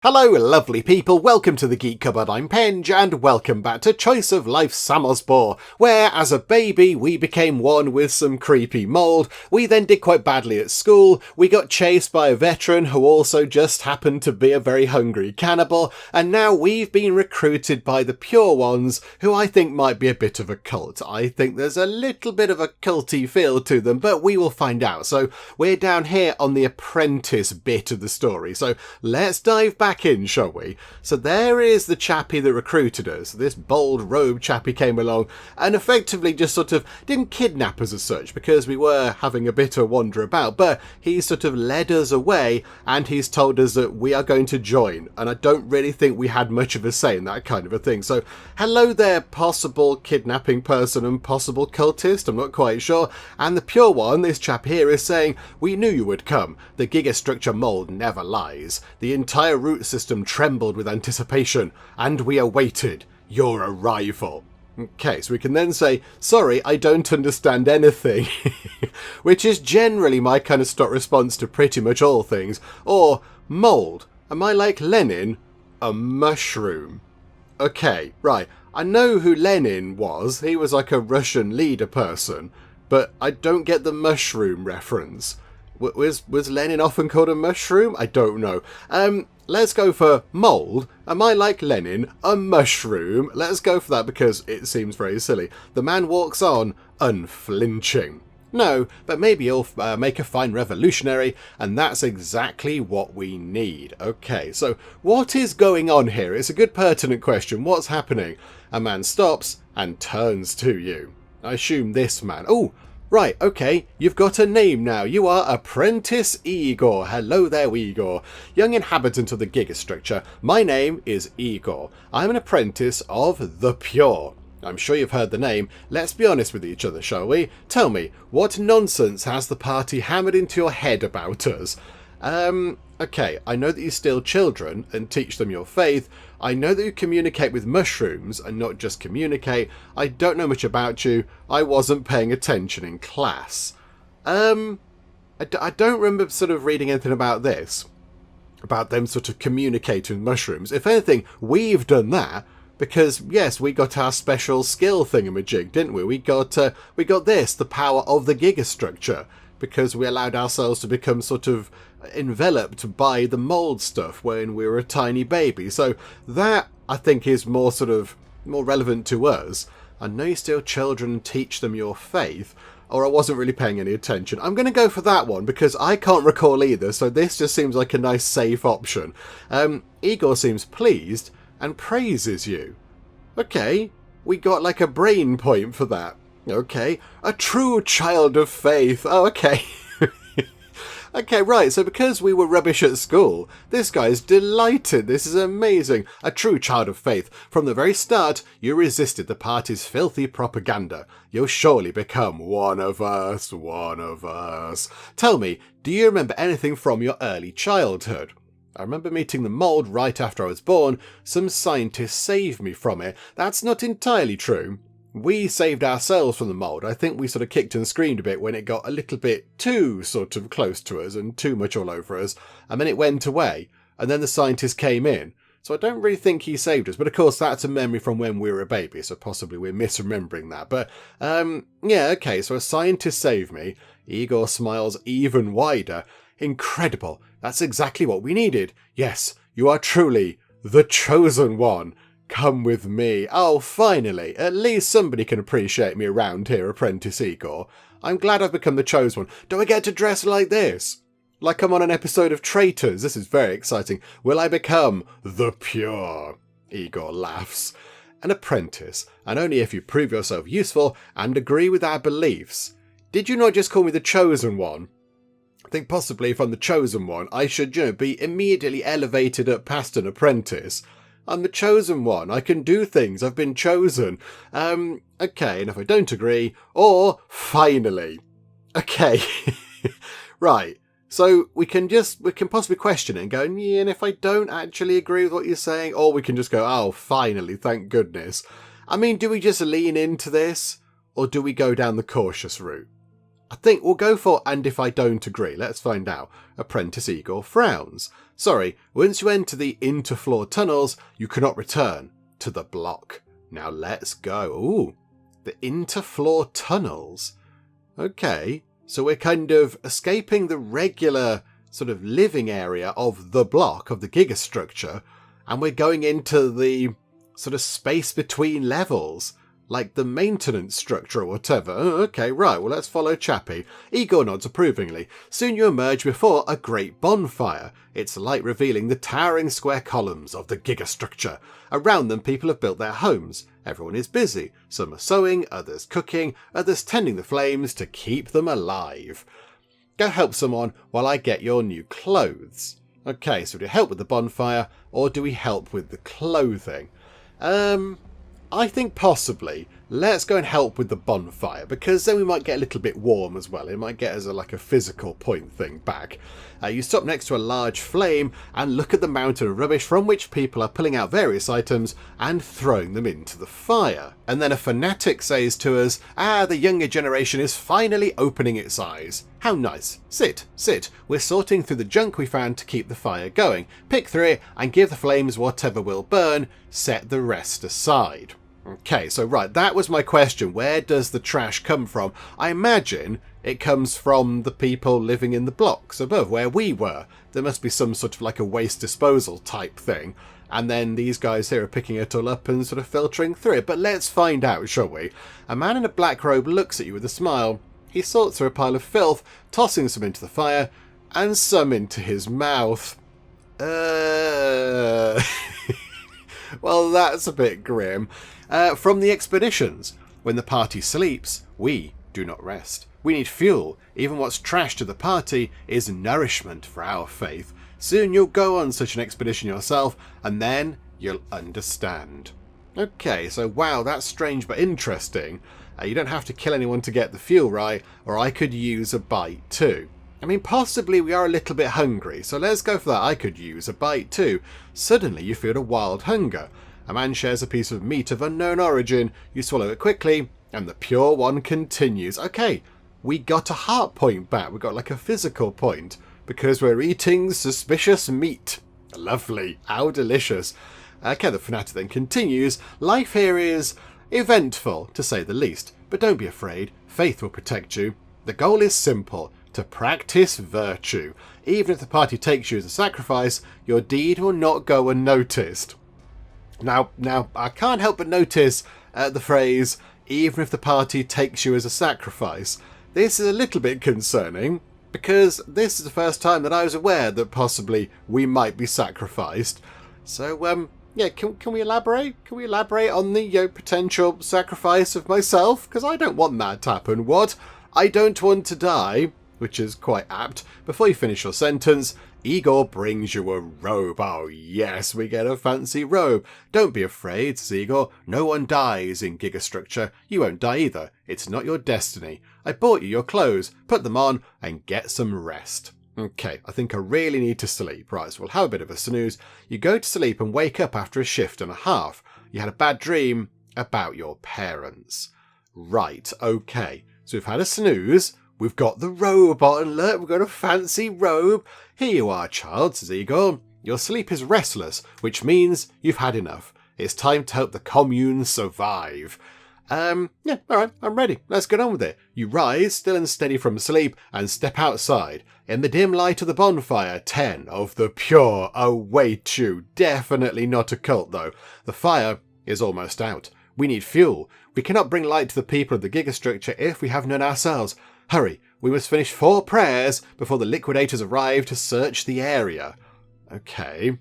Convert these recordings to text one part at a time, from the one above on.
Hello lovely people, welcome to the Geek Cupboard, I'm Penge, and welcome back to Choice of Life Samosbor, where as a baby we became one with some creepy mould, we then did quite badly at school, we got chased by a veteran who also just happened to be a very hungry cannibal, and now we've been recruited by the Pure Ones, who I think might be a bit of a cult. I think there's a little bit of a culty feel to them, but we will find out. So we're down here on the apprentice bit of the story, so let's dive back in, shall we? So there is the chappie that recruited us. This bold robe chappie came along and effectively just sort of didn't kidnap us as such, because we were having a bit of wander about, but he sort of led us away and he's told us that we are going to join, and I don't really think we had much of a say in that kind of a thing. So hello there, possible kidnapping person and possible cultist, I'm not quite sure. And the Pure One, this chap here, is saying, we knew you would come. The Gigastructure mold never lies. The entire root system trembled with anticipation, and we awaited your arrival. Okay, so we can then say, sorry, I don't understand anything, which is generally my kind of stock response to pretty much all things. Or, mould, am I like Lenin? A mushroom. Okay, right, I know who Lenin was, he was like a Russian leader person, but I don't get the mushroom reference. Was Lenin often called a mushroom? I don't know. Let's go for mould. Am I like Lenin? A mushroom. Let's go for that because it seems very silly. The man walks on, unflinching. No, but maybe he'll make a fine revolutionary, and that's exactly what we need. Okay, so what is going on here? It's a good pertinent question. What's happening? A man stops and turns to you. I assume this man. Oh, right, okay, you've got a name now. You are Apprentice Igor. Hello there, Igor. Young inhabitant of the Gigastructure, my name is Igor. I'm an apprentice of the Pure. I'm sure you've heard the name. Let's be honest with each other, shall we? Tell me, what nonsense has the party hammered into your head about us? Okay, I know that you steal children and teach them your faith. I know that you communicate with mushrooms and not just communicate. I don't know much about you. I wasn't paying attention in class. I don't remember sort of reading anything about this, about them sort of communicating with mushrooms. If anything, we've done that. Because, yes, we got our special skill thingamajig, didn't we? We got this, the power of the Gigastructure, because we allowed ourselves to become sort of enveloped by the mould stuff when we were a tiny baby. So that, I think, is more relevant to us. I know you steal children and teach them your faith, or I wasn't really paying any attention. I'm going to go for that one, because I can't recall either, so this just seems like a nice safe option. Igor seems pleased and praises you. Okay, we got like a brain point for that. Okay, a true child of faith. Oh, okay. Okay, right, so because we were rubbish at school, this guy's delighted. This is amazing. A true child of faith. From the very start, you resisted the party's filthy propaganda. You'll surely become one of us, one of us. Tell me, do you remember anything from your early childhood? I remember meeting the mould right after I was born. Some scientists saved me from it. That's not entirely true. We saved ourselves from the mould. I think we sort of kicked and screamed a bit when it got a little bit too sort of close to us and too much all over us. And then it went away. And then the scientists came in. So I don't really think he saved us. But of course, that's a memory from when we were a baby. So possibly we're misremembering that. But yeah, okay. So a scientist saved me. Igor smiles even wider. Incredible. That's exactly what we needed. Yes, you are truly the chosen one. Come with me. Oh, finally. At least somebody can appreciate me around here, Apprentice Igor. I'm glad I've become the chosen one. Do I get to dress like this? Like I'm on an episode of Traitors. This is very exciting. Will I become the Pure? Igor laughs. An apprentice, and only if you prove yourself useful and agree with our beliefs. Did you not just call me the chosen one? I think possibly if I'm the chosen one, I should, be immediately elevated up past an apprentice. I'm the chosen one. I can do things. I've been chosen. Okay, and if I don't agree, or finally. Okay. Right. So we can possibly question it and go, yeah, and if I don't actually agree with what you're saying, or we can just go, oh, finally, thank goodness. I mean, do we just lean into this, or do we go down the cautious route? I think we'll go for and if I don't agree. Let's find out. Apprentice Igor frowns. Sorry, once you enter the interfloor tunnels, you cannot return to the block. Now let's go. Ooh, the interfloor tunnels. Okay, so we're kind of escaping the regular sort of living area of the block, of the Gigastructure, and we're going into the sort of space between levels, like the maintenance structure or whatever. Oh, okay, right, well let's follow Chappie. Igor nods approvingly. Soon you emerge before a great bonfire, its light revealing the towering square columns of the Gigastructure. Around them people have built their homes. Everyone is busy. Some are sewing, others cooking, others tending the flames to keep them alive. Go help someone while I get your new clothes. Okay, so do we help with the bonfire, or do we help with the clothing? I think possibly let's go and help with the bonfire, because then we might get a little bit warm as well. It might get us like a physical point thing back. You stop next to a large flame and look at the mountain of rubbish from which people are pulling out various items and throwing them into the fire. And then a fanatic says to us, the younger generation is finally opening its eyes. How nice. Sit, sit. We're sorting through the junk we found to keep the fire going. Pick through it and give the flames whatever will burn. Set the rest aside. Okay, so right, that was my question. Where does the trash come from? I imagine it comes from the people living in the blocks above where we were. There must be some sort of like a waste disposal type thing. And then these guys here are picking it all up and sort of filtering through it. But let's find out, shall we? A man in a black robe looks at you with a smile. He sorts through a pile of filth, tossing some into the fire and some into his mouth. Well, that's a bit grim. From the expeditions. When the party sleeps, we do not rest. We need fuel. Even what's trash to the party is nourishment for our faith. Soon you'll go on such an expedition yourself, and then you'll understand. Okay, so wow, that's strange but interesting. You don't have to kill anyone to get the fuel right, or I could use a bite too. I mean, possibly we are a little bit hungry, so let's go for that. I could use a bite too. Suddenly you feel a wild hunger. A man shares a piece of meat of unknown origin. You swallow it quickly, and the pure one continues. Okay, we got a heart point back. We got like a physical point, because we're eating suspicious meat. Lovely. How delicious. Okay, the fanatic then continues. Life here is eventful, to say the least. But don't be afraid. Faith will protect you. The goal is simple. To practice virtue. Even if the party takes you as a sacrifice, your deed will not go unnoticed. Now, I can't help but notice the phrase, even if the party takes you as a sacrifice. This is a little bit concerning, because this is the first time that I was aware that possibly we might be sacrificed. So, yeah, can we elaborate? Can we elaborate on the potential sacrifice of myself? Because I don't want that to happen. What? I don't want to die. Which is quite apt. Before you finish your sentence, Igor brings you a robe. Oh yes, we get a fancy robe. Don't be afraid, says Igor. No one dies in Gigastructure. You won't die either. It's not your destiny. I bought you your clothes. Put them on and get some rest. Okay, I think I really need to sleep. Right, so we'll have a bit of a snooze. You go to sleep and wake up after a shift and a half. You had a bad dream about your parents. Right, okay. So we've had a snooze. We've got the robe on, look, we've got a fancy robe. Here you are, child, says Igor. Your sleep is restless, which means you've had enough. It's time to help the commune survive. Yeah, alright, I'm ready. Let's get on with it. You rise, still and steady from sleep, and step outside. In the dim light of the bonfire, 10 of the pure await you. Definitely not a cult, though. The fire is almost out. We need fuel. We cannot bring light to the people of the Gigastructure if we have none ourselves. Hurry, we must finish 4 prayers before the liquidators arrive to search the area. Okay,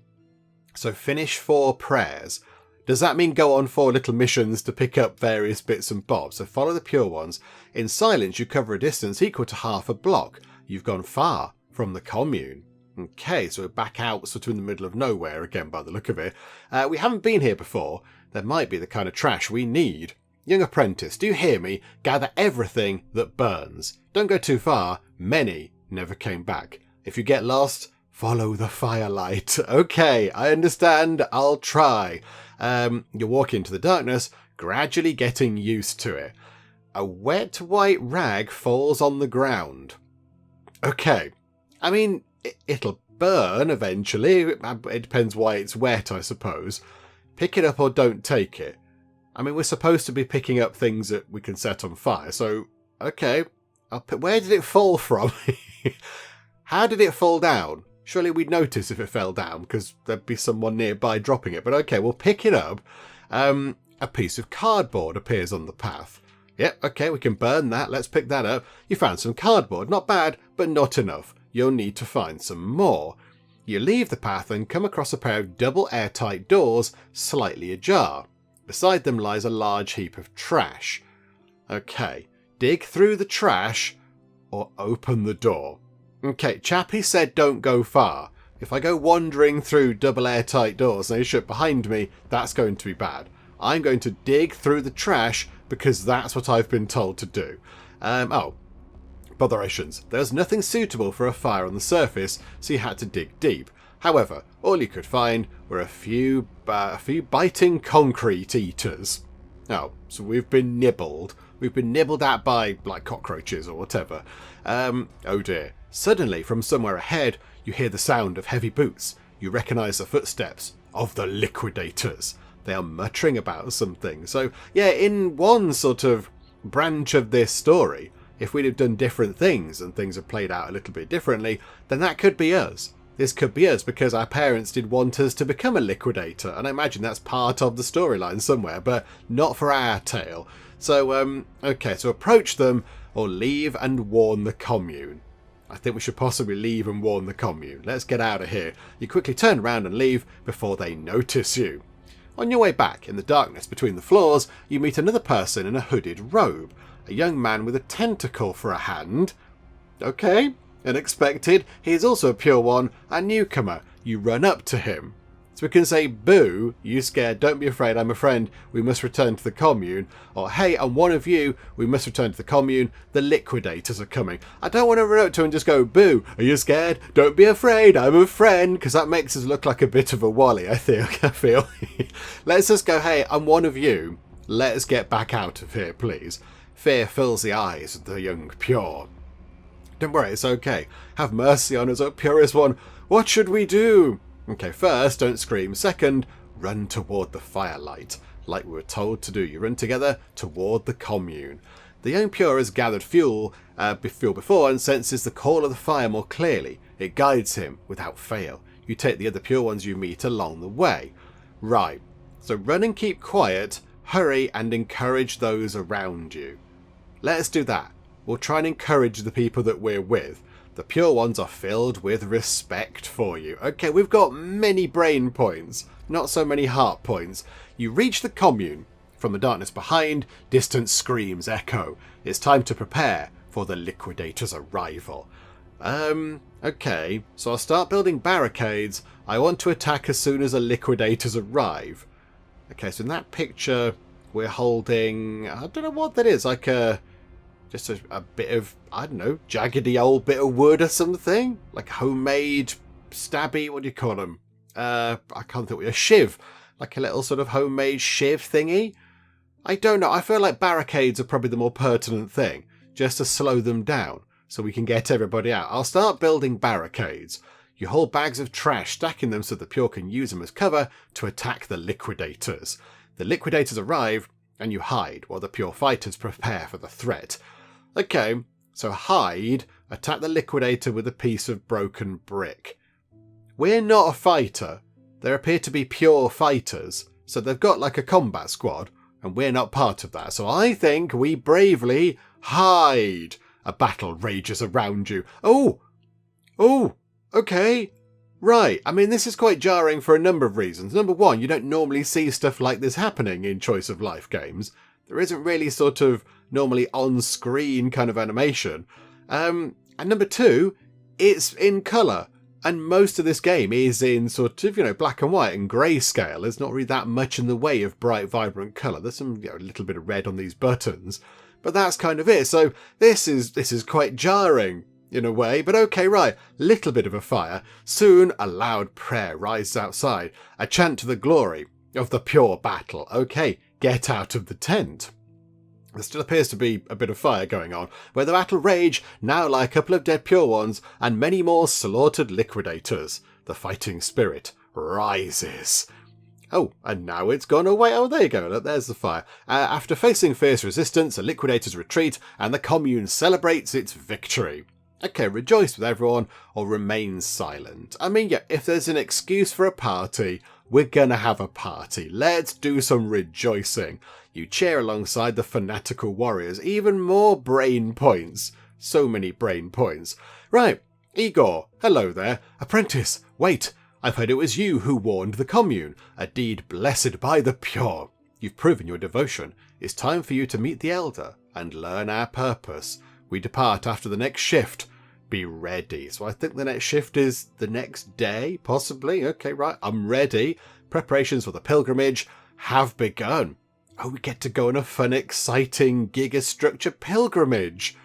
so finish 4 prayers. Does that mean go on 4 little missions to pick up various bits and bobs? So follow the pure ones. In silence, you cover a distance equal to half a block. You've gone far from the commune. Okay, so we're back out sort of in the middle of nowhere again by the look of it. We haven't been here before. There might be the kind of trash we need. Young apprentice, do you hear me? Gather everything that burns. Don't go too far. Many never came back. If you get lost, follow the firelight. Okay, I understand. I'll try. You walk into the darkness, gradually getting used to it. A wet white rag falls on the ground. Okay. I mean, it'll burn eventually. It depends why it's wet, I suppose. Pick it up or don't take it. I mean, we're supposed to be picking up things that we can set on fire, so, okay. Where did it fall from? How did it fall down? Surely we'd notice if it fell down, because there'd be someone nearby dropping it. But okay, we'll pick it up. A piece of cardboard appears on the path. Yep, okay, we can burn that. Let's pick that up. You found some cardboard. Not bad, but not enough. You'll need to find some more. You leave the path and come across a pair of double airtight doors, slightly ajar. Beside them lies a large heap of trash. Okay, dig through the trash or open the door. Okay, Chappie said don't go far. If I go wandering through double airtight doors and they shut behind me, that's going to be bad. I'm going to dig through the trash because that's what I've been told to do. Botherations. There's nothing suitable for a fire on the surface, so you had to dig deep. However, all you could find were a few biting concrete eaters. Oh, so we've been nibbled. We've been nibbled at by, like, cockroaches or whatever. Oh dear. Suddenly, from somewhere ahead, you hear the sound of heavy boots. You recognise the footsteps of the liquidators. They are muttering about something. So, yeah, in one sort of branch of this story, if we'd have done different things and things have played out a little bit differently, then that could be us. This could be us because our parents did want us to become a liquidator, and I imagine that's part of the storyline somewhere, but not for our tale. So, okay, so approach them or leave and warn the commune. I think we should possibly leave and warn the commune. Let's get out of here. You quickly turn around and leave before they notice you. On your way back, in the darkness between the floors, you meet another person in a hooded robe. A young man with a tentacle for a hand. Okay, unexpected. He is also a pure one, a newcomer. You run up to him. So we can say, boo, you scared, don't be afraid, I'm a friend, we must return to the commune. Or, hey, I'm one of you, we must return to the commune, the liquidators are coming. I don't want to run up to him and just go, boo, are you scared? Don't be afraid, I'm a friend, because that makes us look like a bit of a wally, I feel. Let's just go, hey, I'm one of you, let's get back out of here, please. Fear fills the eyes of the young pure. Don't worry, it's okay. Have mercy on us, O purest one. What should we do? Okay, first, don't scream. Second, run toward the firelight. Like we were told to do. You run together toward the commune. The young pure has gathered fuel before and senses the call of the fire more clearly. It guides him without fail. You take the other pure ones you meet along the way. Right, so run and keep quiet, hurry and encourage those around you. Let's do that. We'll try and encourage the people that we're with. The pure ones are filled with respect for you. Okay, we've got many brain points, not so many heart points. You reach the commune. From the darkness behind, distant screams echo. It's time to prepare for the liquidator's arrival. Okay, so I'll start building barricades. I want to attack as soon as the liquidators arrive. Okay, so in that picture, we're holding, I don't know what that is, like just a bit of, I don't know, jaggedy old bit of wood or something? Like homemade stabby, what do you call them? I can't think, a shiv. Like a little sort of homemade shiv thingy? I don't know, I feel like barricades are probably the more pertinent thing, just to slow them down, so we can get everybody out. I'll start building barricades. You hold bags of trash, stacking them so the pure can use them as cover to attack the liquidators. The liquidators arrive, and you hide while the pure fighters prepare for the threat. Okay, so hide, attack the liquidator with a piece of broken brick. We're not a fighter. There appear to be pure fighters, so they've got like a combat squad, and we're not part of that. So I think we bravely hide. A battle rages around you. Oh, okay. Right, I mean, this is quite jarring for a number of reasons. Number one, you don't normally see stuff like this happening in Choice of Life games. There isn't really sort of normally on-screen kind of animation. And number two, it's in colour. And most of this game is in sort of, black and white and grayscale. There's not really that much in the way of bright, vibrant colour. There's some, a little bit of red on these buttons. But that's kind of it. So this is quite jarring in a way. But okay, right. Little bit of a fire. Soon a loud prayer rises outside. A chant to the glory of the pure battle. Okay, get out of the tent. There still appears to be a bit of fire going on, where the battle rage now lie a couple of dead pure ones and many more slaughtered liquidators. The fighting spirit rises. Oh, and now it's gone away. Oh, there you go. Look, there's the fire. After facing fierce resistance, the liquidators retreat and the commune celebrates its victory. Okay, rejoice with everyone or remain silent. I mean, yeah, if there's an excuse for a party, we're gonna have a party. Let's do some rejoicing. You cheer alongside the fanatical warriors. Even more brain points. So many brain points. Right, Igor, hello there. Apprentice, wait. I've heard it was you who warned the commune. A deed blessed by the pure. You've proven your devotion. It's time for you to meet the elder and learn our purpose. We depart after the next shift. Be ready. So I think the next shift is the next day, possibly. Okay, right. I'm ready. Preparations for the pilgrimage have begun. Oh, we get to go on a fun, exciting Gigastructure pilgrimage.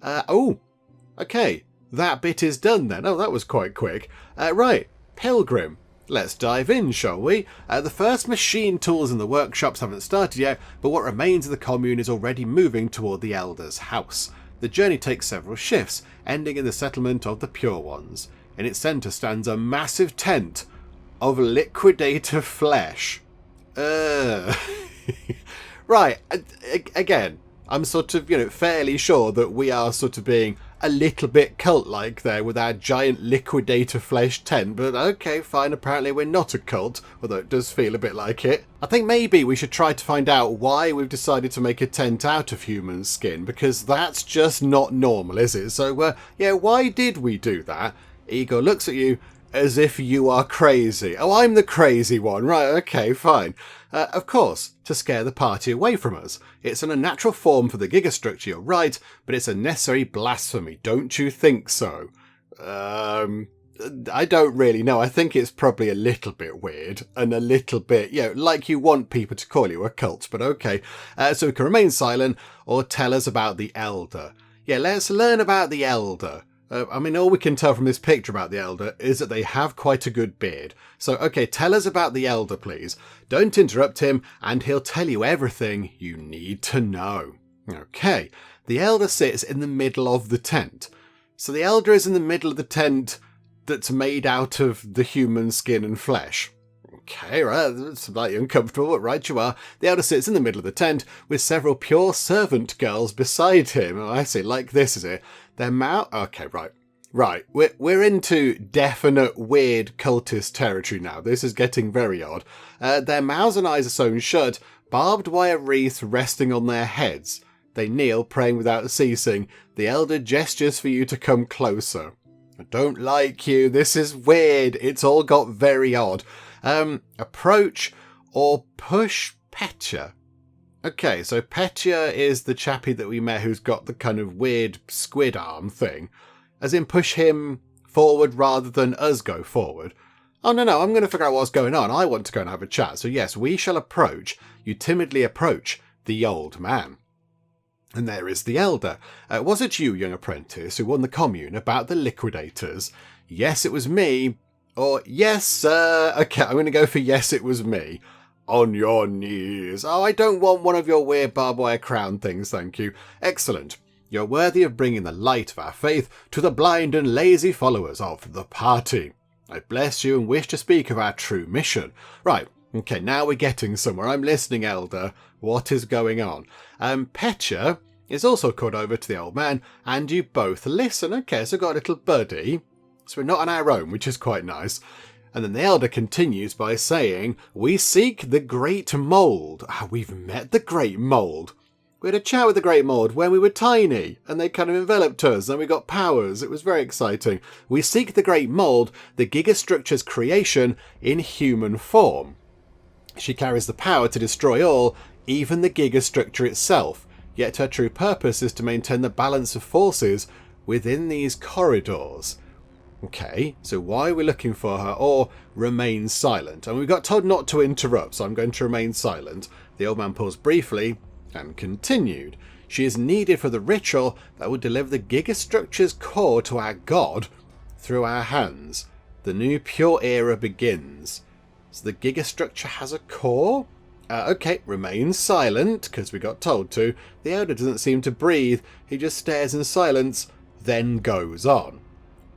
Okay. That bit is done then. Oh, that was quite quick. Right. Pilgrim. Let's dive in, shall we? The first machine tools in the workshops haven't started yet, but what remains of the commune is already moving toward the elder's house. The journey takes several shifts, ending in the settlement of the Pure Ones. In its centre stands a massive tent of liquidator flesh. Right, again, I'm sort of, fairly sure that we are sort of being a little bit cult-like there with our giant liquidator flesh tent, but okay, fine, apparently we're not a cult, although it does feel a bit like it. I think maybe we should try to find out why we've decided to make a tent out of human skin, because that's just not normal, is it? So, yeah, why did we do that? Igor looks at you as if you are crazy. Oh, I'm the crazy one. Right, okay, fine. Of course, to scare the party away from us. It's an unnatural form for the Gigastructure, you're right, but it's a necessary blasphemy, don't you think so? I don't really know. I think it's probably a little bit weird and a little bit, like you want people to call you a cult, but okay. So we can remain silent or tell us about the Elder. Yeah, let's learn about the Elder. I mean, all we can tell from this picture about the Elder is that they have quite a good beard. So, okay, tell us about the Elder, please. Don't interrupt him, and he'll tell you everything you need to know. Okay, the Elder sits in the middle of the tent. So the Elder is in the middle of the tent that's made out of the human skin and flesh. Okay, right, that's slightly uncomfortable, but right you are. The Elder sits in the middle of the tent with several pure servant girls beside him. Oh, I see, like this, is it? Their mouth... Okay, right. Right, we're into definite weird cultist territory now. This is getting very odd. Their mouths and eyes are sewn shut, barbed wire wreaths resting on their heads. They kneel, praying without ceasing. The Elder gestures for you to come closer. I don't like you. This is weird. It's all got very odd. Approach or push Petya. Okay, so Petya is the chappie that we met who's got the kind of weird squid arm thing. As in push him forward rather than us go forward. Oh, no, I'm going to figure out what's going on. I want to go and have a chat. So yes, we shall approach. You timidly approach the old man. And there is the Elder. Was it you, young apprentice, who won the commune about the liquidators? Yes, it was me. Or, yes, sir. Okay, I'm going to go for yes, it was me. On your knees. Oh, I don't want one of your weird barbed wire crown things, thank you. Excellent. You're worthy of bringing the light of our faith to the blind and lazy followers of the party. I bless you and wish to speak of our true mission. Right, okay, now we're getting somewhere. I'm listening, Elder. What is going on? Petya is also called over to the old man, and you both listen. Okay, so we've got a little buddy. So we're not on our own, which is quite nice. And then the Elder continues by saying, we seek the Great Mould. We've met the Great Mould. We had a chat with the Great Mould when we were tiny, and they kind of enveloped us, and we got powers. It was very exciting. We seek the Great Mould, the Gigastructure's creation in human form. She carries the power to destroy all, even the Gigastructure itself, yet her true purpose is to maintain the balance of forces within these corridors. Okay, so why are we looking for her? Or remain silent. And we got told not to interrupt, so I'm going to remain silent. The old man paused briefly and continued. She is needed for the ritual that will deliver the Gigastructure's core to our god through our hands. The new pure era begins. So the Gigastructure has a core? Okay, remain silent, because we got told to. The elder doesn't seem to breathe. He just stares in silence, then goes on.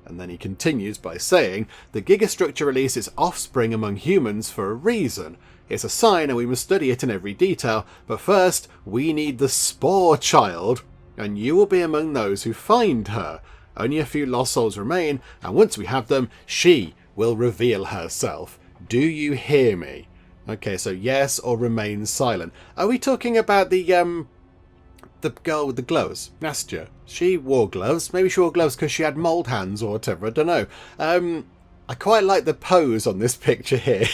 And then he continues by saying, the Gigastructure released its offspring among humans for a reason. It's a sign and we must study it in every detail, but first, we need the Spore Child, and you will be among those who find her. Only a few lost souls remain, and once we have them, she will reveal herself. Do you hear me? Okay, so yes or remain silent. Are we talking about the girl with the gloves, Nastya? She wore gloves. Maybe she wore gloves because she had mould hands or whatever. I don't know. I quite like the pose on this picture here.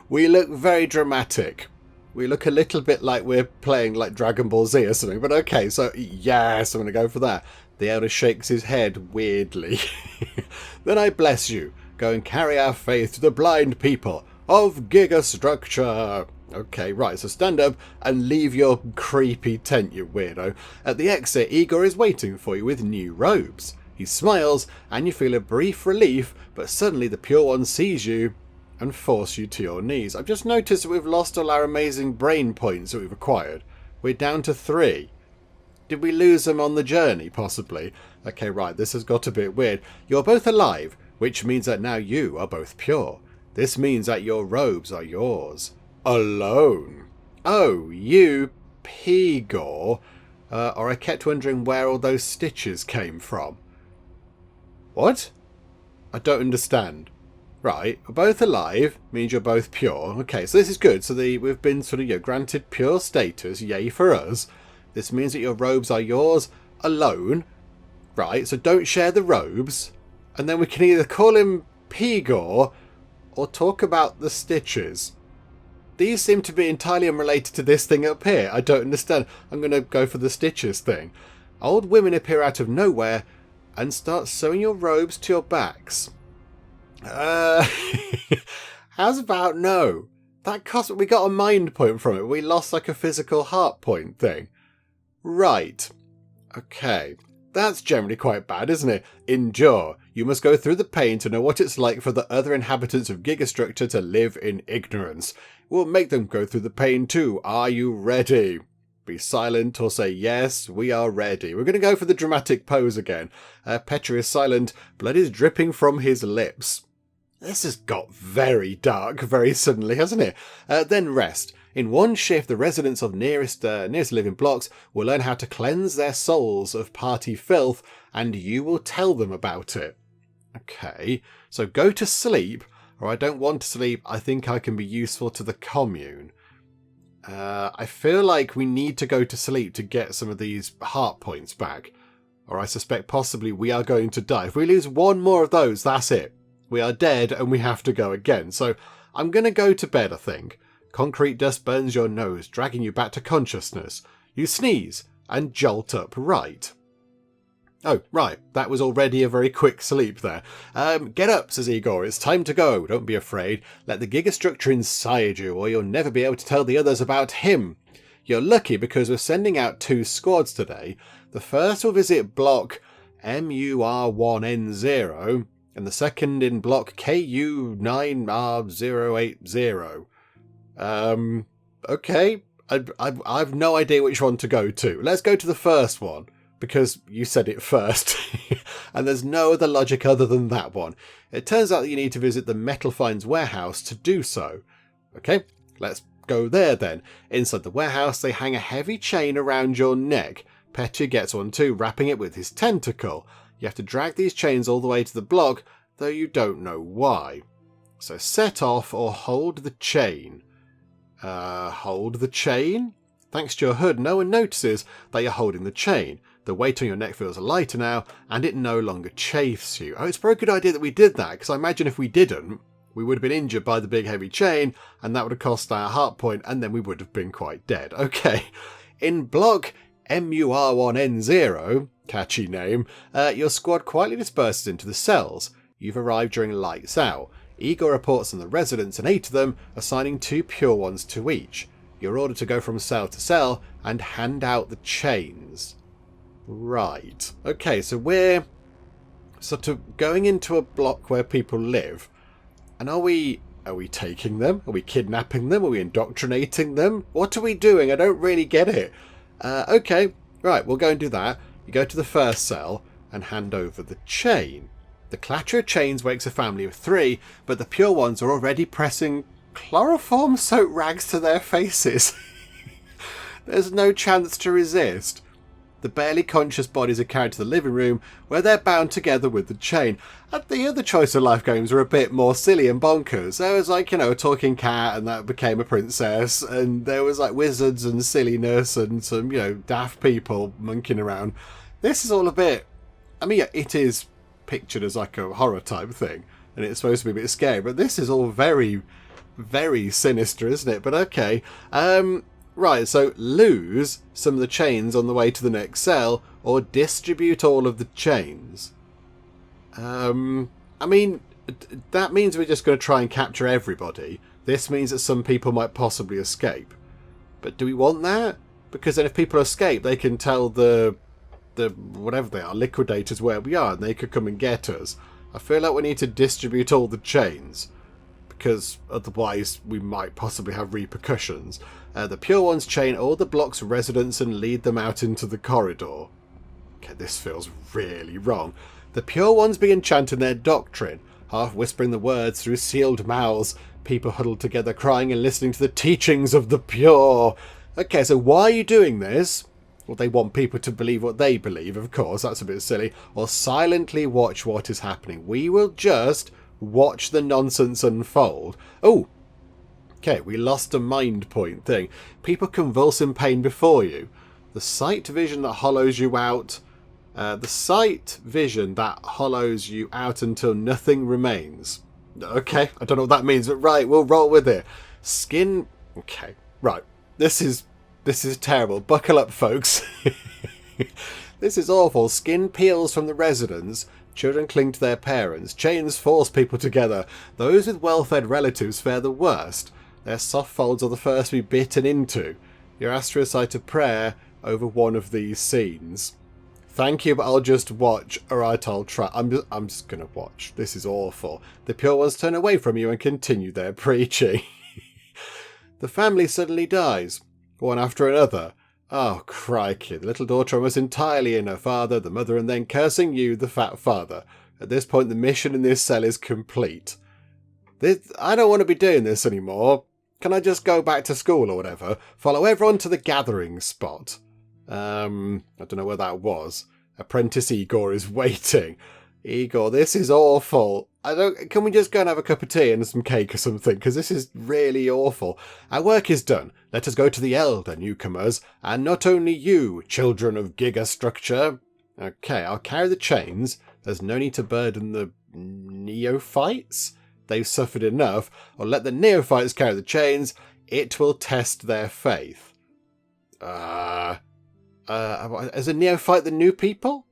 We look very dramatic. We look a little bit like we're playing like Dragon Ball Z or something. But okay, so yes, I'm going to go for that. The elder shakes his head weirdly. Then I bless you. Go and carry our faith to the blind people of Gigastructure. Okay, right, so stand up and leave your creepy tent, you weirdo. At the exit, Igor is waiting for you with new robes. He smiles, and you feel a brief relief, but suddenly the Pure One sees you and forces you to your knees. I've just noticed that we've lost all our amazing brain points that we've acquired. We're down to 3. Did we lose them on the journey, possibly? Okay, right, this has got a bit weird. You're both alive, which means that now you are both pure. This means that your robes are yours. Alone. Oh, you Pigor. Or I kept wondering where all those stitches came from. What? I don't understand. Right, we're both alive, means you're both pure. Okay, so this is good. So we've been sort of granted pure status, yay for us. This means that your robes are yours alone. Right, so don't share the robes. And then we can either call him Pigor or talk about the stitches. These seem to be entirely unrelated to this thing up here. I don't understand. I'm going to go for the stitches thing. Old women appear out of nowhere and start sewing your robes to your backs. How's about no? That cost. We got a mind point from it. We lost like a physical heart point thing. Right. Okay. That's generally quite bad, isn't it? Endure. You must go through the pain to know what it's like for the other inhabitants of Gigastructure to live in ignorance. We'll make them go through the pain too. Are you ready? Be silent or say yes, we are ready. We're going to go for the dramatic pose again. Petra is silent. Blood is dripping from his lips. This has got very dark very suddenly, hasn't it? Then rest. In one shift, the residents of nearest living blocks will learn how to cleanse their souls of party filth, and you will tell them about it. Okay, so go to sleep, or I don't want to sleep. I think I can be useful to the commune. I feel like we need to go to sleep to get some of these heart points back, or I suspect possibly we are going to die. If we lose one more of those, that's it. We are dead and we have to go again. So I'm going to go to bed, I think. Concrete dust burns your nose, dragging you back to consciousness. You sneeze and jolt upright. Oh, right. That was already a very quick sleep there. Get up, says Igor. It's time to go. Don't be afraid. Let the Gigastructure inside you, or you'll never be able to tell the others about him. You're lucky because we're sending out 2 squads today. The first will visit block MUR1N0, and the second in block KU9R080. Okay. I've no idea which one to go to. Let's go to the first one, because you said it first. And there's no other logic other than that one. It turns out that you need to visit the Metal Finds warehouse to do so. Okay, let's go there then. Inside the warehouse, they hang a heavy chain around your neck. Petya gets one too, wrapping it with his tentacle. You have to drag these chains all the way to the block, though you don't know why. So set off or hold the chain. Hold the chain? Thanks to your hood, no one notices that you're holding the chain. The weight on your neck feels lighter now, and it no longer chafes you. Oh, it's a very good idea that we did that, because I imagine if we didn't, we would have been injured by the big heavy chain, and that would have cost our heart point, and then we would have been quite dead. Okay. In block MUR1N0, catchy name, your squad quietly disperses into the cells. You've arrived during lights out. Igor reports on the residents and 8 of them, assigning 2 pure ones to each. You're ordered to go from cell to cell and hand out the chains. Right. Okay, so we're sort of going into a block where people live. And are we Are we taking them? Are we kidnapping them? Are we indoctrinating them? What are we doing? I don't really get it. Okay, right, we'll go and do that. You go to the first cell and hand over the chain. The clatter of chains wakes a family of 3, but the pure ones are already pressing chloroform-soaked rags to their faces. There's no chance to resist. The barely conscious bodies are carried to the living room, where they're bound together with the chain. And the other Choice of Life games are a bit more silly and bonkers. There was like, a talking cat and that became a princess, and there was like wizards and silliness and some, daft people monkeying around. This is all a bit... I mean, yeah, it is pictured as like a horror type thing, and it's supposed to be a bit scary, but this is all very, very sinister, isn't it? But okay. Right, so lose some of the chains on the way to the next cell, or distribute all of the chains. I mean, that means we're just going to try and capture everybody. This means that some people might possibly escape. But do we want that? Because then if people escape, they can tell the whatever they are, liquidators, where we are, and they could come and get us. I feel like we need to distribute all the chains, because otherwise we might possibly have repercussions. The pure ones chain all the block's residents and lead them out into the corridor. Okay, this feels really wrong. The pure ones begin chanting their doctrine, half whispering the words through sealed mouths. People huddled together, crying and listening to the teachings of the pure. Okay, so why are you doing this? Well, they want people to believe what they believe, of course. That's a bit silly. Or silently watch what is happening. We will just watch the nonsense unfold. Oh, okay, we lost a mind point thing. People convulse in pain before you. The sight vision that hollows you out. The sight vision that hollows you out until nothing remains. Okay, I don't know what that means, but right, we'll roll with it. Skin... Okay, right. This is terrible. Buckle up, folks. This is awful. Skin peels from the residents. Children cling to their parents. Chains force people together. Those with well-fed relatives fare the worst. Their soft folds are the first to be bitten into. You're asked to recite a prayer over one of these scenes. Thank you, but I'll just watch. Alright, I'll try. I'm just going to watch. This is awful. The pure ones turn away from you and continue their preaching. The family suddenly dies, one after another. Oh, crikey. The little daughter almost entirely in her father, the mother, and then cursing you, the fat father. At this point, the mission in this cell is complete. I don't want to be doing this anymore. Can I just go back to school or whatever? Follow everyone to the gathering spot. I don't know where that was. Apprentice Igor is waiting. Igor, this is awful. Can we just go and have a cup of tea and some cake or something? Because this is really awful. Our work is done. Let us go to the elder newcomers. And not only you, children of Gigastructure. Okay, I'll carry the chains. There's no need to burden the neophytes. They've suffered enough. Or let the neophytes carry the chains. It will test their faith. Is a neophyte the new people?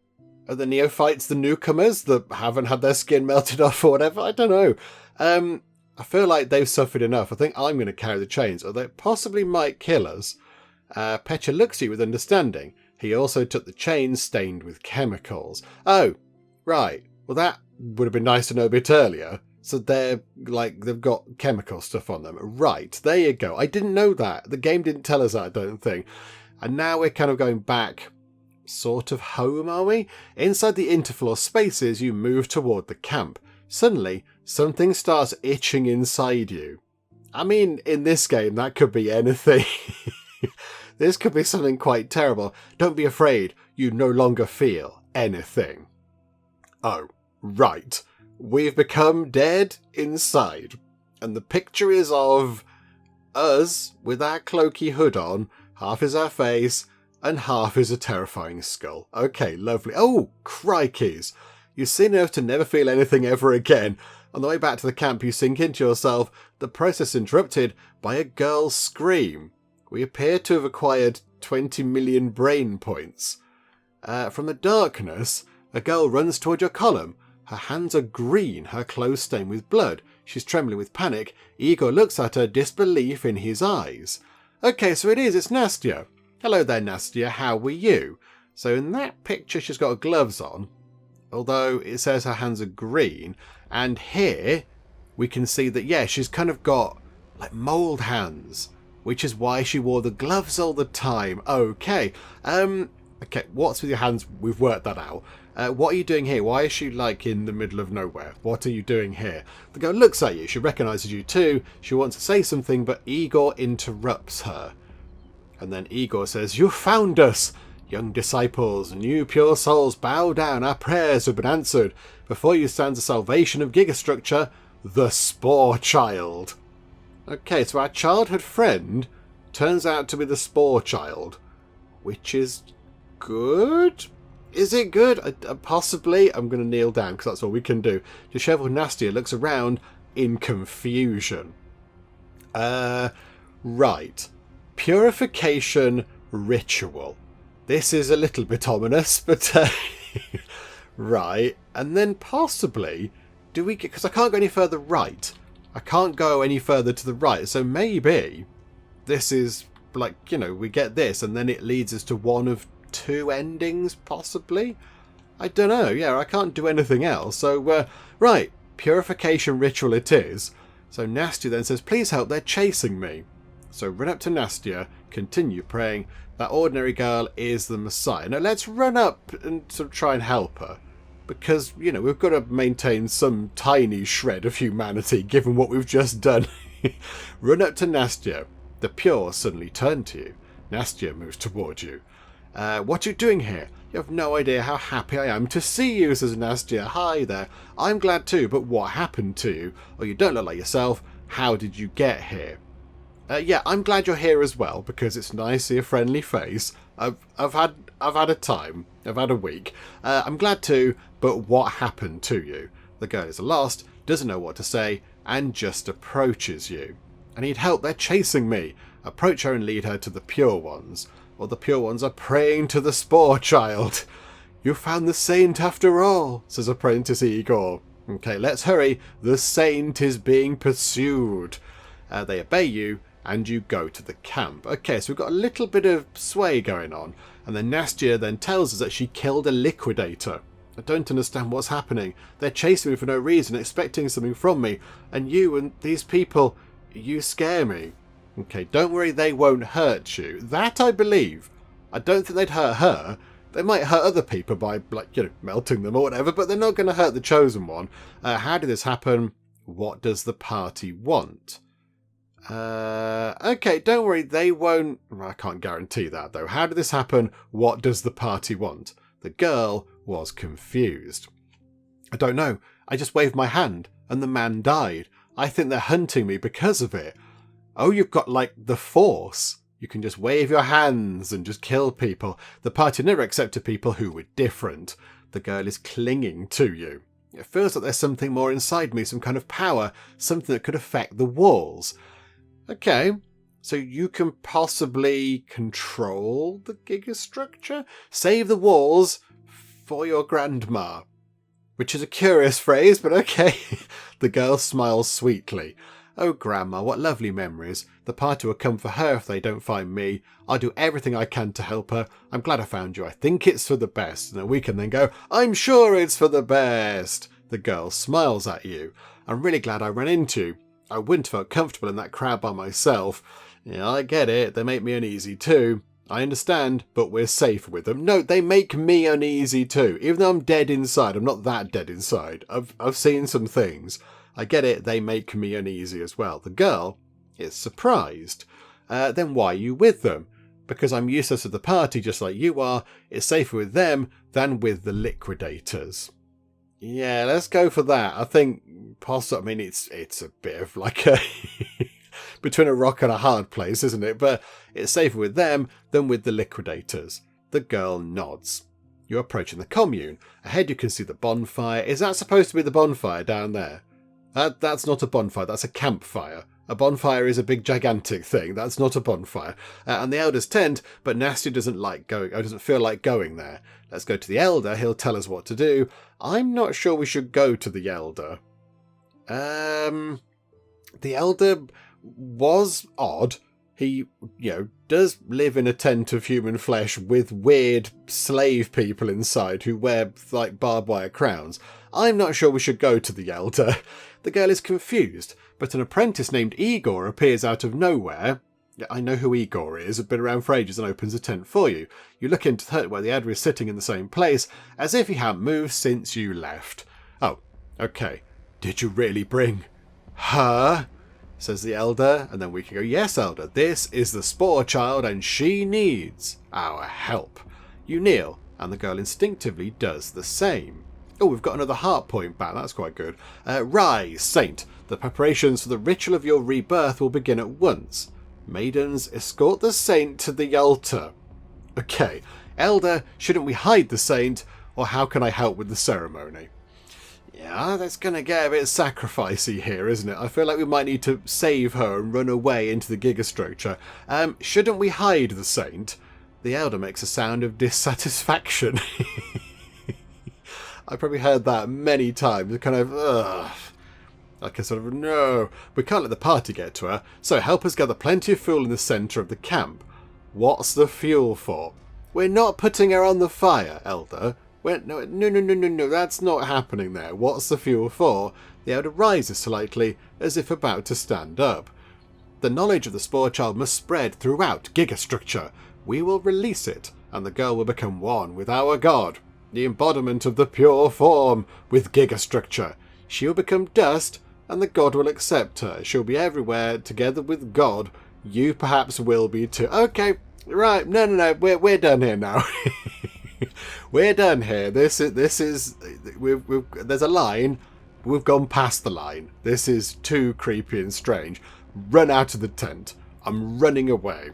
Are the neophytes the newcomers that haven't had their skin melted off or whatever? I don't know. I feel like they've suffered enough. I think I'm going to carry the chains, or they possibly might kill us. Pecha looks at you with understanding. He also took the chains stained with chemicals. Oh, right. Well, that would have been nice to know a bit earlier. So they've got chemical stuff on them. Right, there you go. I didn't know that. The game didn't tell us that, I don't think. And now we're kind of going back, sort of home, are we? Inside the interfloor spaces, you move toward the camp. Suddenly, something starts itching inside you. I mean, in this game, that could be anything. This could be something quite terrible. Don't be afraid. You no longer feel anything. Oh, right. We've become dead inside. And the picture is of us with our cloaky hood on. Half is our face, and half is a terrifying skull. Okay, lovely. Oh, crikeys. You've seen enough to never feel anything ever again. On the way back to the camp, you sink into yourself, the process interrupted by a girl's scream. We appear to have acquired 20 million brain points. From the darkness, a girl runs toward your column. Her hands are green, her clothes stained with blood. She's trembling with panic. Igor looks at her, disbelief in his eyes. Okay, so it's Nastya. Hello there, Nastya, how were you? So in that picture, she's got her gloves on, although it says her hands are green. And here, we can see that, yeah, she's kind of got like mold hands, which is why she wore the gloves all the time. Okay. Okay, what's with your hands? We've worked that out. What are you doing here? Why is she like in the middle of nowhere? What are you doing here? The girl looks at you. She recognises you too. She wants to say something, but Igor interrupts her. And then Igor says, "You found us! Young disciples, new pure souls, bow down. Our prayers have been answered. Before you stands the salvation of Gigastructure, the Spore Child." Okay, so our childhood friend turns out to be the Spore Child, which is good? Is it good? Possibly. I'm going to kneel down because that's all we can do. Disheveled Nastia looks around in confusion. Right. Purification ritual. This is a little bit ominous, but right. And then possibly, do we get, because I can't go any further right. I can't go any further to the right. So maybe this is like, you know, we get this and then it leads us to one of two endings, possibly. I don't know. Yeah, I can't do anything else. So, right. Purification ritual it is. So Nastia then says, "Please help, they're chasing me." So run up to Nastia, continue praying. That ordinary girl is the Messiah. Now let's run up and sort of try and help her. Because, you know, we've got to maintain some tiny shred of humanity given what we've just done. Run up to Nastia. The Pure suddenly turn to you. Nastia moves toward you. "What are you doing here? You have no idea how happy I am to see you," says Nastia. "Hi there. I'm glad too, but what happened to you? Oh, you don't look like yourself. How did you get here?" Yeah, I'm glad you're here as well, because it's nice to see a friendly face. I've had a time. I've had a week. I'm glad too, but what happened to you? The girl is lost, doesn't know what to say, and just approaches you. "I need help, they're chasing me." Approach her and lead her to the Pure Ones. Well, the Pure Ones are praying to the Spore Child. "You found the saint after all," says Apprentice Igor. "Okay, let's hurry. The saint is being pursued." They obey you, and you go to the camp. Okay, so we've got a little bit of sway going on. And then Nastia then tells us that she killed a liquidator. I don't understand what's happening. They're chasing me for no reason, expecting something from me. And you and these people, you scare me. Okay, don't worry, they won't hurt you. That I believe. I don't think they'd hurt her. They might hurt other people by, like, you know, melting them or whatever, but they're not going to hurt the chosen one. How did this happen? What does the party want? Okay, don't worry, they won't... I can't guarantee that, though. How did this happen? What does the party want? The girl was confused. "I don't know. I just waved my hand, and the man died. I think they're hunting me because of it." "Oh, you've got, like, the Force. You can just wave your hands and just kill people. The party never accepted people who were different." The girl is clinging to you. "It feels like there's something more inside me, some kind of power, something that could affect the walls." Okay, so you can possibly control the Gigastructure? "Save the walls for your grandma." Which is a curious phrase, but okay. The girl smiles sweetly. "Oh, Grandma, what lovely memories. The party will come for her if they don't find me. I'll do everything I can to help her. I'm glad I found you. I think it's for the best." And then we can then go, "I'm sure it's for the best." The girl smiles at you. "I'm really glad I ran into you. I wouldn't have felt comfortable in that crowd by myself." "Yeah, I get it. They make me uneasy too." "I understand, but we're safe with them." "No, they make me uneasy too. Even though I'm dead inside, I'm not that dead inside. I've seen some things. I get it, they make me uneasy as well." The girl is surprised. Then why are you with them?" "Because I'm useless at the party just like you are. It's safer with them than with the liquidators." Yeah, let's go for that. I think I mean, it's a bit of like a between a rock and a hard place, isn't it? But it's safer with them than with the liquidators. The girl nods. You're approaching the commune. Ahead you can see the bonfire. Is that supposed to be the bonfire down there? That's not a bonfire, that's a campfire. A bonfire is a big gigantic thing. That's not a bonfire. And the Elder's tent, but Nasty doesn't feel like going there. Let's go to the Elder. He'll tell us what to do. I'm not sure we should go to the Elder. The Elder was odd. He, does live in a tent of human flesh with weird slave people inside who wear, like, barbed wire crowns. I'm not sure we should go to the elder. The girl is confused, but an apprentice named Igor appears out of nowhere. I know who Igor is, I've been around for ages, and opens a tent for you. You look into the hut where the elder is sitting in the same place, as if he hadn't moved since you left. Oh, okay. Did you really bring her? Says the elder, and then we can go, yes, elder, this is the Spore child, and she needs our help. You kneel, and the girl instinctively does the same. Oh, we've got another heart point back, that's quite good. Rise, saint. The preparations for the ritual of your rebirth will begin at once. Maidens, escort the saint to the altar. Okay, elder, shouldn't we hide the saint, or how can I help with the ceremony? Yeah, that's going to get a bit sacrificey here, isn't it? I feel like we might need to save her and run away into the Gigastructure. Shouldn't we hide the saint? The elder makes a sound of dissatisfaction. I've probably heard that many times. Kind of, like a sort of, no, we can't let the party get to her, so help us gather plenty of fuel in the centre of the camp. What's the fuel for? We're not putting her on the fire, elder. No, that's not happening there. What's the fuel for? The elder rises slightly, as if about to stand up. The knowledge of the Spore child must spread throughout Gigastructure. We will release it, and the girl will become one with our god, the embodiment of the pure form, with Gigastructure. She will become dust, and the god will accept her. She'll be everywhere, together with God. You perhaps will be too. Okay, right, no, we're done here now. We're done here. This is there's a line. We've gone past the line. This is too creepy and strange. Run out of the tent. I'm running away.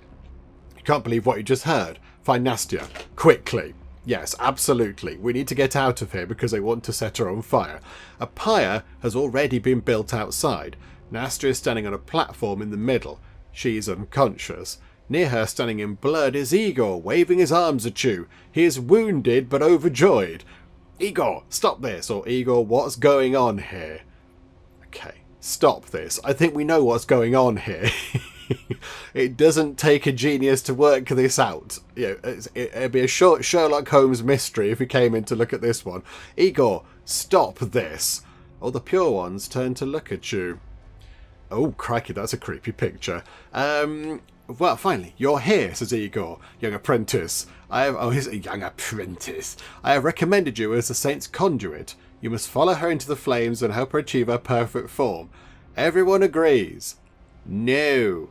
You can't believe what you just heard. Find Nastia. Quickly. Yes, absolutely. We need to get out of here because they want to set her on fire. A pyre has already been built outside. Nastia is standing on a platform in the middle. She's unconscious. Near her, standing in blood, is Igor, waving his arms at you. He is wounded but overjoyed. Igor, stop this! Or Igor, what's going on here? Okay, stop this. I think we know what's going on here. It doesn't take a genius to work this out. It'd be a short Sherlock Holmes mystery if we came in to look at this one. Igor, stop this! Or the pure ones turn to look at you. Oh, crikey, that's a creepy picture. Well, finally, you're here, says Igor, young apprentice. He's a young apprentice. I have recommended you as the saint's conduit. You must follow her into the flames and help her achieve her perfect form. Everyone agrees. No.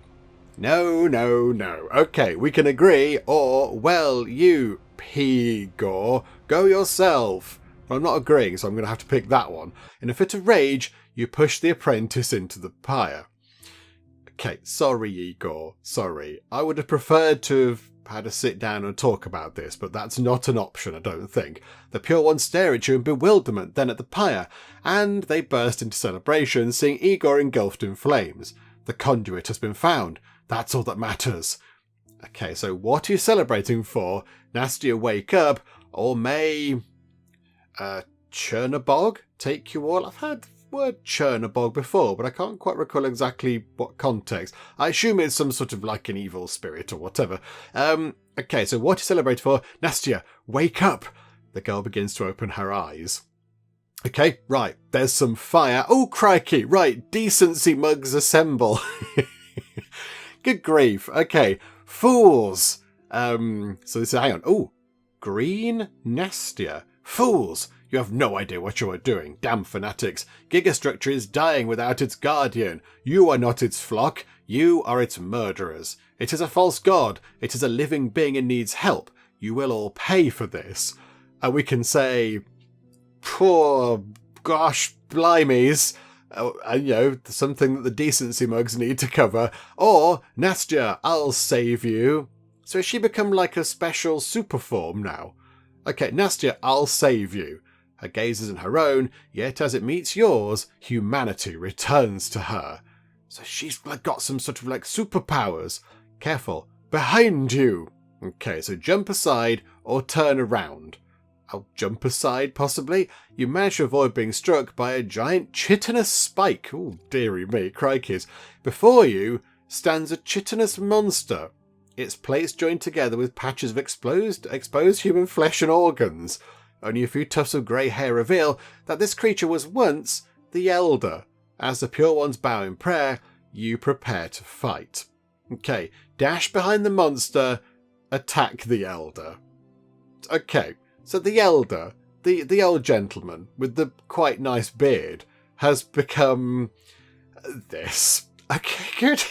Okay, we can agree, or, well, you, Pigor, go yourself. Well, I'm not agreeing, so I'm going to have to pick that one. In a fit of rage, you push the apprentice into the pyre. Okay, sorry, Igor, sorry. I would have preferred to have had a sit down and talk about this, but that's not an option, I don't think. The pure ones stare at you in bewilderment, then at the pyre, and they burst into celebration, seeing Igor engulfed in flames. The conduit has been found. That's all that matters. Okay, so what are you celebrating for? Nastia wake up, or may Chernabog take you all? I've heard the word Chernabog before, but I can't quite recall exactly what context. I assume it's some sort of like an evil spirit or whatever. Okay, so what are you celebrating for? Nastia, wake up! The girl begins to open her eyes. Okay, right, there's some fire. Oh, crikey, right, decency mugs assemble. Good grief. Okay, fools. So this is, hang on. Oh, green Nastia. Fools, you have no idea what you are doing. Damn fanatics. Gigastructure is dying without its guardian. You are not its flock. You are its murderers. It is a false god. It is a living being and needs help. You will all pay for this. And we can say, poor gosh blimeys. Something that the decency mugs need to cover. Or, Nastia, I'll save you. So has she become like a special super form now? Okay, Nastia, I'll save you. Her gaze isn't her own, yet as it meets yours, humanity returns to her. So she's got some sort of like superpowers. Careful, behind you. Okay, so jump aside or turn around. I'll jump aside, possibly. You manage to avoid being struck by a giant chitinous spike. Oh, dearie me, crikeys. Before you stands a chitinous monster. Its plates joined together with patches of exposed human flesh and organs. Only a few tufts of grey hair reveal that this creature was once the Elder. As the Pure Ones bow in prayer, you prepare to fight. Okay, dash behind the monster, attack the Elder. Okay, so the Elder, the old gentleman with the quite nice beard, has become this. Okay, good.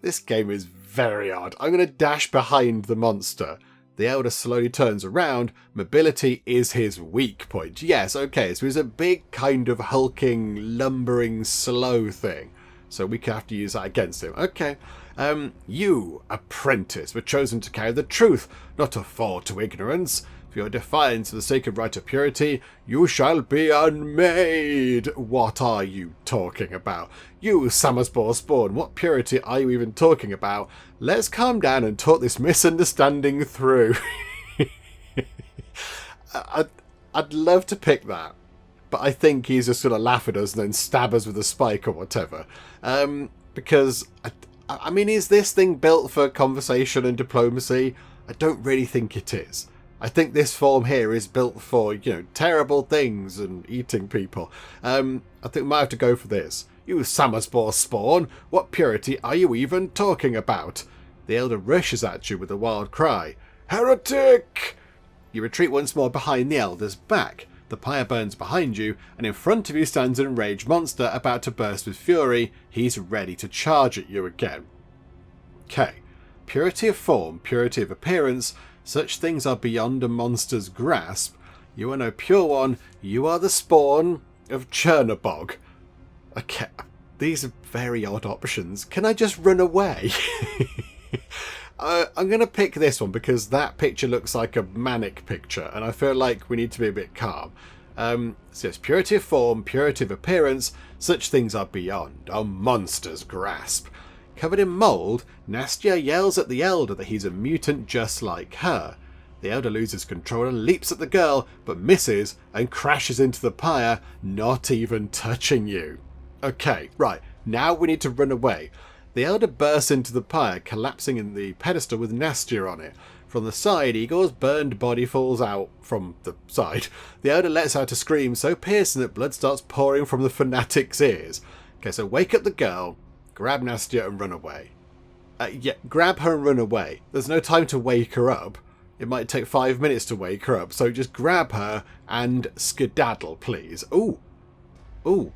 This game is very odd. I'm going to dash behind the monster. The Elder slowly turns around. Mobility is his weak point. Yes, okay, so he's a big kind of hulking, lumbering, slow thing. So we have to use that against him. Okay. You, apprentice, were chosen to carry the truth, not to fall to ignorance. For your defiance of the sacred right of purity, you shall be unmade. What are you talking about? You, Samosbor spawn, what purity are you even talking about? Let's calm down and talk this misunderstanding through. I'd love to pick that, but I think he's just going to laugh at us and then stab us with a spike or whatever. Because, I mean, is this thing built for conversation and diplomacy? I don't really think it is. I think this form here is built for, terrible things and eating people. I think we might have to go for this. You Samosbor spawn, what purity are you even talking about? The Elder rushes at you with a wild cry. Heretic! You retreat once more behind the Elder's back. The pyre burns behind you, and in front of you stands an enraged monster about to burst with fury. He's ready to charge at you again. Okay. Purity of form, purity of appearance, such things are beyond a monster's grasp. You are no pure one, you are the spawn of Chernobog. Okay, these are very odd options. Can I just run away? I'm going to pick this one because that picture looks like a manic picture, and I feel like we need to be a bit calm. So it's purity of form, purity of appearance, such things are beyond a monster's grasp. Covered in mould, Nastia yells at the Elder that he's a mutant just like her. The Elder loses control and leaps at the girl, but misses and crashes into the pyre, not even touching you. Okay, right, now we need to run away. The Elder bursts into the pyre, collapsing in the pedestal with Nastia on it. From the side, Igor's burned body falls out from the side. The Elder lets out a scream so piercing that blood starts pouring from the fanatic's ears. Okay, so wake up the girl, grab Nastia and run away. Yeah, grab her and run away. There's no time to wake her up. It might take 5 minutes to wake her up, so just grab her and skedaddle, please. Ooh. Ooh.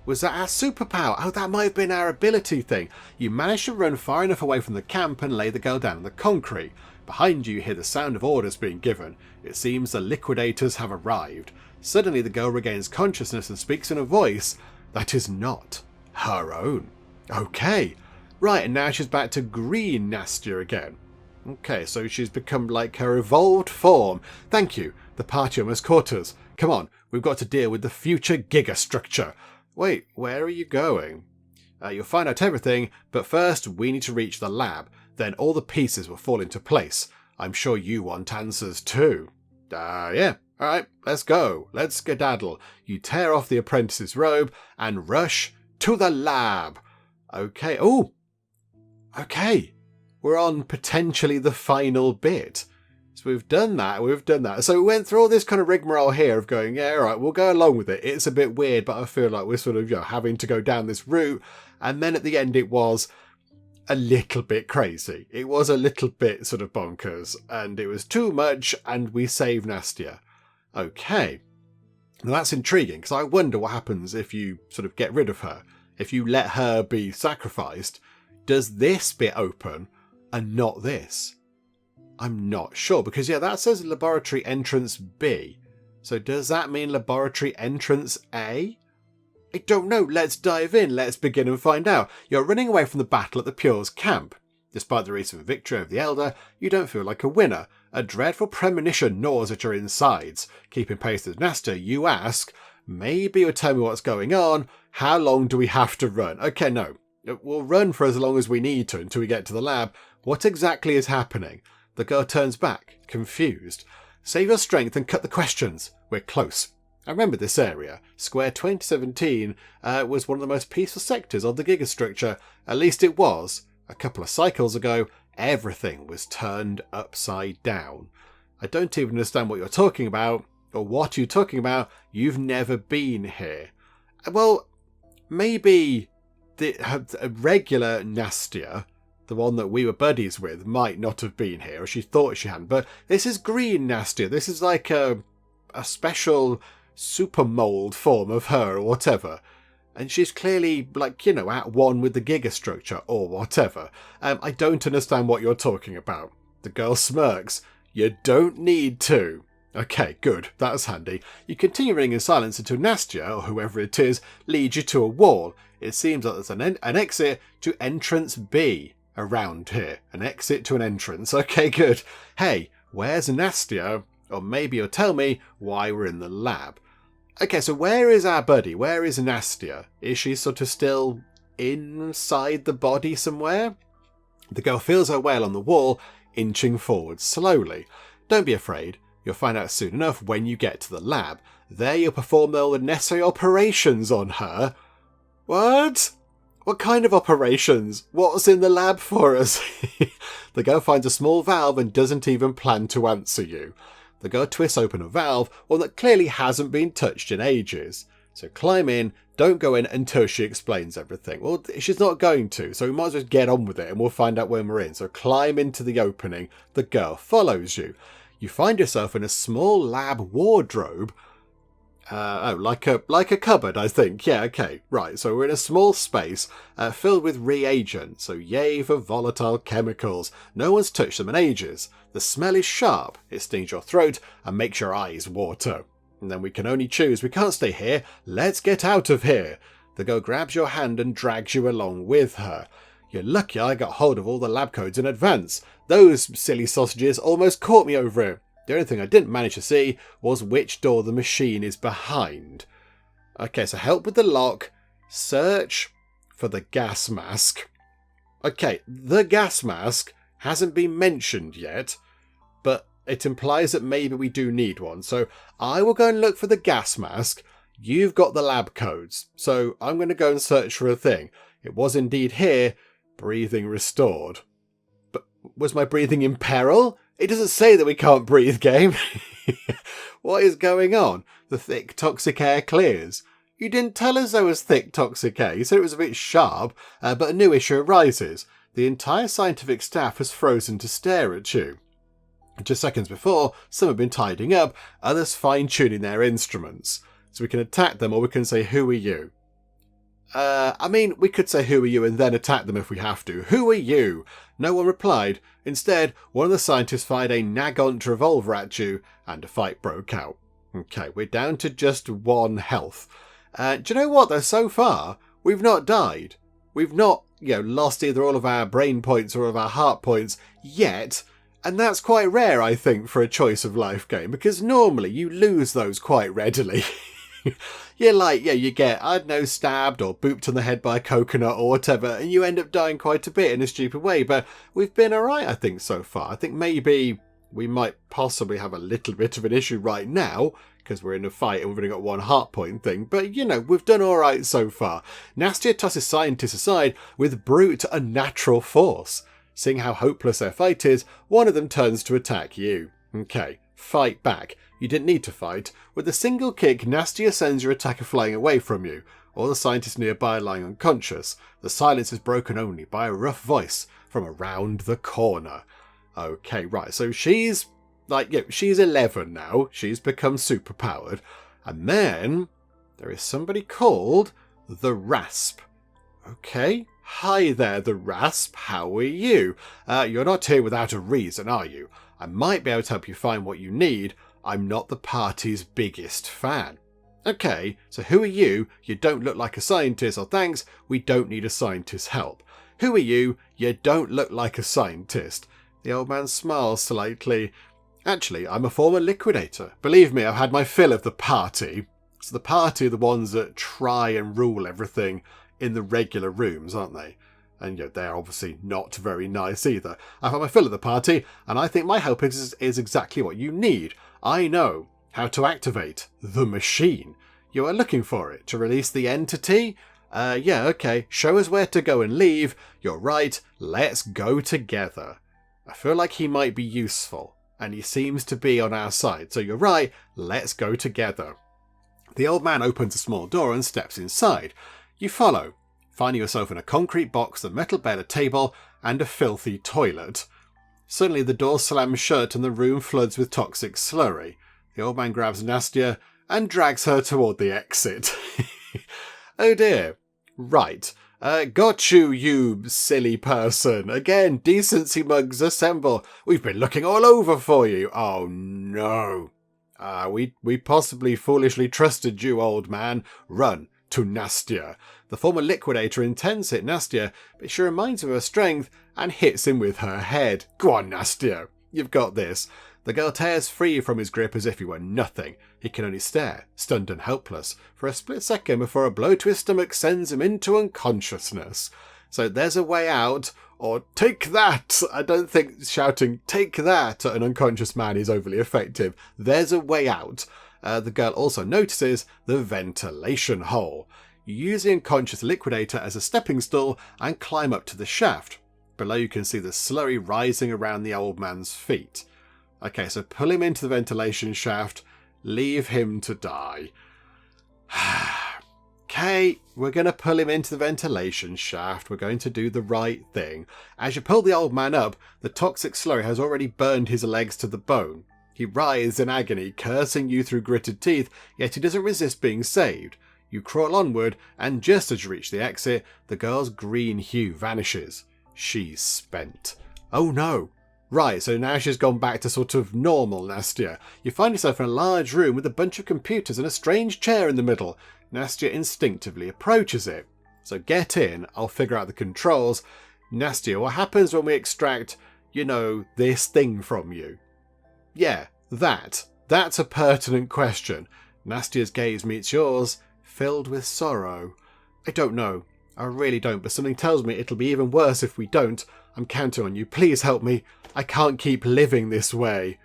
Was that our superpower? Oh, that might have been our ability thing. You managed to run far enough away from the camp and lay the girl down on the concrete. Behind you hear the sound of orders being given. It seems the liquidators have arrived. Suddenly the girl regains consciousness and speaks in a voice that is not her own. Okay. Right, and now she's back to green Nastia again. Okay, so she's become like her evolved form. Thank you. The party almost caught us. Come on, we've got to deal with the future Gigastructure. Wait, where are you going? You'll find out everything, but first we need to reach the lab. Then all the pieces will fall into place. I'm sure you want answers too. Yeah. Alright, let's go. Let's skedaddle. You tear off the apprentice's robe and rush to the lab. Okay. Oh! Okay. We're on potentially the final bit. So we've done that. So we went through all this kind of rigmarole here of going, yeah, alright, we'll go along with it. It's a bit weird, but I feel like we're sort of, having to go down this route. And then at the end it was a little bit crazy. It was a little bit sort of bonkers. And it was too much, and we saved Nastia. Okay. Now that's intriguing, because I wonder what happens if you sort of get rid of her. If you let her be sacrificed, does this bit open and not this? I'm not sure, because that says laboratory entrance B. So does that mean laboratory entrance A? I don't know. Let's dive in. Let's begin and find out. You're running away from the battle at the Pure's camp. Despite the recent victory over the Elder, you don't feel like a winner. A dreadful premonition gnaws at your insides. Keeping pace with Nastia, you ask, maybe you'll tell me what's going on. How long do we have to run? Okay, no. We'll run for as long as we need to until we get to the lab. What exactly is happening? The girl turns back, confused. Save your strength and cut the questions. We're close. I remember this area. Square 2017 was one of the most peaceful sectors of the Gigastructure. At least it was. A couple of cycles ago, everything was turned upside down. I don't even understand what you're talking about, or what you're talking about. You've never been here. Well, maybe the regular Nastia, the one that we were buddies with, might not have been here, or she thought she hadn't. But this is green Nastia. This is like a special super mold form of her, or whatever. And she's clearly, like, at one with the Gigastructure, or whatever. I don't understand what you're talking about. The girl smirks. You don't need to. Okay, good. That's handy. You continue running in silence until Nastia, or whoever it is, leads you to a wall. It seems like there's an exit to entrance B around here. An exit to an entrance. Okay, good. Hey, where's Nastia? Or maybe you'll tell me why we're in the lab. Okay, so where is our buddy? Where is Nastia? Is she sort of still inside the body somewhere? The girl feels her way along the wall, inching forward slowly. Don't be afraid. You'll find out soon enough when you get to the lab. There you'll perform all the necessary operations on her. What? What kind of operations? What's in the lab for us? The girl finds a small valve and doesn't even plan to answer you. The girl twists open a valve, one that clearly hasn't been touched in ages. So climb in, don't go in until she explains everything. Well, she's not going to, so we might as well get on with it and we'll find out when we're in. So climb into the opening. The girl follows you. You find yourself in a small lab wardrobe. Like a cupboard, I think. Yeah, okay, right. So we're in a small space filled with reagents. So yay for volatile chemicals. No one's touched them in ages. The smell is sharp. It stings your throat and makes your eyes water. And then we can only choose. We can't stay here. Let's get out of here. The girl grabs your hand and drags you along with her. You're lucky I got hold of all the lab codes in advance. Those silly sausages almost caught me over it. The only thing I didn't manage to see was which door the machine is behind. Okay, so help with the lock. Search for the gas mask. Okay, the gas mask hasn't been mentioned yet, but it implies that maybe we do need one. So I will go and look for the gas mask. You've got the lab codes, so I'm going to go and search for a thing. It was indeed here. Breathing restored. But was my breathing in peril? It doesn't say that we can't breathe, game. What is going on? The thick toxic air clears. You didn't tell us there was thick toxic air. You said it was a bit sharp, but a new issue arises. The entire scientific staff has frozen to stare at you. Just seconds before, some have been tidying up, others fine-tuning their instruments. So we can attack them, or we can say, who are you? We could say who are you and then attack them if we have to. Who are you? No one replied. Instead, one of the scientists fired a Nagant revolver at you and a fight broke out. Okay, we're down to just 1 health. Do you know what though? So far, we've not died. We've not, lost either all of our brain points or all of our heart points yet. And that's quite rare, I think, for a choice of life game, because normally you lose those quite readily. You're like, you get, I don't know, stabbed or booped on the head by a coconut or whatever, and you end up dying quite a bit in a stupid way. But we've been alright, I think, so far. I think maybe we might possibly have a little bit of an issue right now, because we're in a fight and we've only got 1 heart point thing. But, we've done alright so far. Nastia tosses scientists aside with brute unnatural force. Seeing how hopeless their fight is, one of them turns to attack you. Okay, fight back. You didn't need to fight. With a single kick, Nastia sends your attacker flying away from you. All the scientists nearby lying unconscious. The silence is broken only by a rough voice from around the corner. Okay, right, so she's 11 now. She's become superpowered. And then there is somebody called the Rasp. Okay, hi there, the Rasp. How are you? You're not here without a reason, are you? I might be able to help you find what you need. I'm not the party's biggest fan. Okay, so who are you? You don't look like a scientist, or thanks, we don't need a scientist's help. Who are you? You don't look like a scientist. The old man smiles slightly. Actually, I'm a former liquidator. Believe me, I've had my fill of the party. So the party are the ones that try and rule everything in the regular rooms, aren't they? And they're obviously not very nice either. I've had my fill of the party, and I think my help is exactly what you need. I know how to activate the machine. You are looking for it to release the entity? Okay. Show us where to go and leave. You're right. Let's go together. I feel like he might be useful. and he seems to be on our side. So you're right, let's go together. The old man opens a small door and steps inside. You follow, finding yourself in a concrete box, a metal bed, a table, and a filthy toilet. Suddenly the door slams shut and the room floods with toxic slurry. The old man grabs Nastya and drags her toward the exit. Oh dear. Right. Got you, you silly person. Again, decency mugs assemble. We've been looking all over for you. Oh no. We possibly foolishly trusted you, old man. Run to Nastya. The former liquidator intends to hit Nastya, but she reminds him of her strength and hits him with her head. Go on, Nastya. You've got this. The girl tears free from his grip as if he were nothing. He can only stare, stunned and helpless, for a split second before a blow to his stomach sends him into unconsciousness. So there's a way out, or take that! I don't think shouting, take that, at an unconscious man is overly effective. There's a way out. The girl also notices the ventilation hole. You use the unconscious liquidator as a stepping stool and climb up to the shaft. Below you can see the slurry rising around the old man's feet. Okay, so pull him into the ventilation shaft, leave him to die. Okay, we're going to pull him into the ventilation shaft. We're going to do the right thing. As you pull the old man up, the toxic slurry has already burned his legs to the bone. He writhes in agony, cursing you through gritted teeth, yet he doesn't resist being saved. You crawl onward, and just as you reach the exit, the girl's green hue vanishes. She's spent. Oh no! Right, so now she's gone back to sort of normal Nastya. You find yourself in a large room with a bunch of computers and a strange chair in the middle. Nastya instinctively approaches it. So get in, I'll figure out the controls. Nastya, what happens when we extract, this thing from you? Yeah, That's a pertinent question. Nastya's gaze meets yours, filled with sorrow. I don't know. I really don't, but something tells me it'll be even worse if we don't. I'm counting on you. Please help me. I can't keep living this way.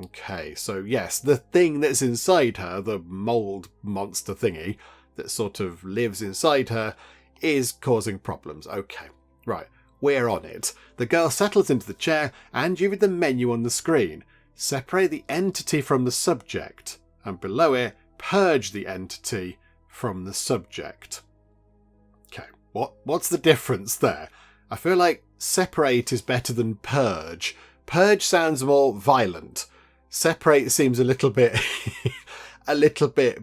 Okay, so yes, the thing that's inside her, the mould monster thingy that sort of lives inside her, is causing problems. Okay, right, we're on it. The girl settles into the chair and you read the menu on the screen. Separate the entity from the subject, and below it, purge the entity from the subject. Okay, what's the difference there? I feel like separate is better than purge. Purge sounds more violent. Separate seems a little bit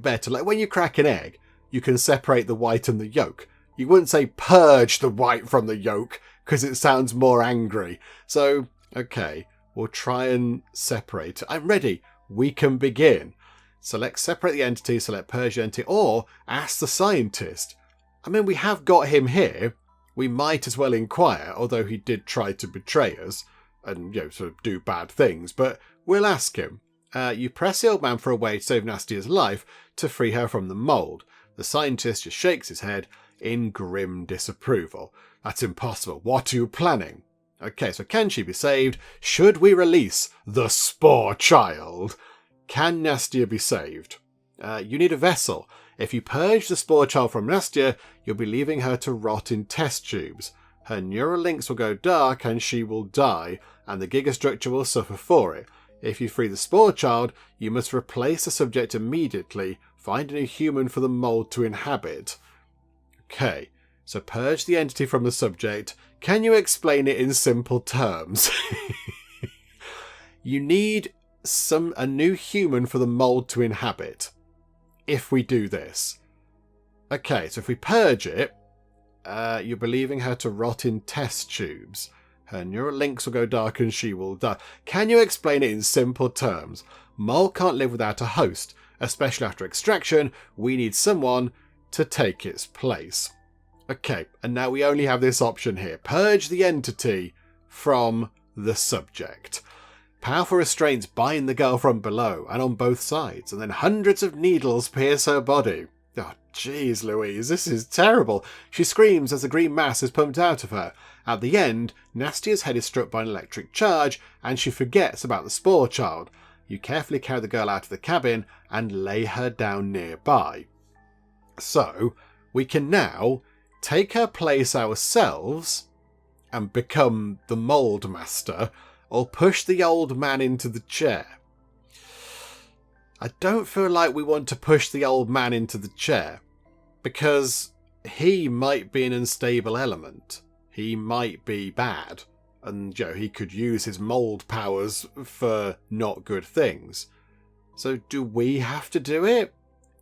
better. Like when you crack an egg, you can separate the white and the yolk. You wouldn't say purge the white from the yolk because it sounds more angry. So, okay, we'll try and separate. I'm ready. We can begin. Select separate the entity, select purge the entity, or ask the scientist. I mean, we have got him here. We might as well inquire, although he did try to betray us and, sort of do bad things, but we'll ask him. You press the old man for a way to save Nastya's life to free her from the mould. The scientist just shakes his head in grim disapproval. That's impossible. What are you planning? Okay, so can she be saved? Should we release the spore child? Can Nastya be saved? You need a vessel. If you purge the spore child from Nastya, you'll be leaving her to rot in test tubes. Her neural links will go dark and she will die, and the Gigastructure will suffer for it. If you free the spore child, you must replace the subject immediately, find a new human for the mould to inhabit. Okay, so purge the entity from the subject. Can you explain it in simple terms? You need a new human for the mould to inhabit. If we do this. Okay, so if we purge it, you're believing her to rot in test tubes. Her neural links will go dark and she will die. Can you explain it in simple terms? Mole can't live without a host. Especially after extraction, we need someone to take its place. Okay, and now we only have this option here. Purge the entity from the subject. Powerful restraints bind the girl from below and on both sides, and then hundreds of needles pierce her body. Oh, jeez, Louise, this is terrible. She screams as the green mass is pumped out of her. At the end, Nastya's head is struck by an electric charge, and she forgets about the spore child. You carefully carry the girl out of the cabin and lay her down nearby. So, we can now take her place ourselves and become the mould master, or push the old man into the chair? I don't feel like we want to push the old man into the chair, because he might be an unstable element. He might be bad, and he could use his mold powers for not good things. So do we have to do it?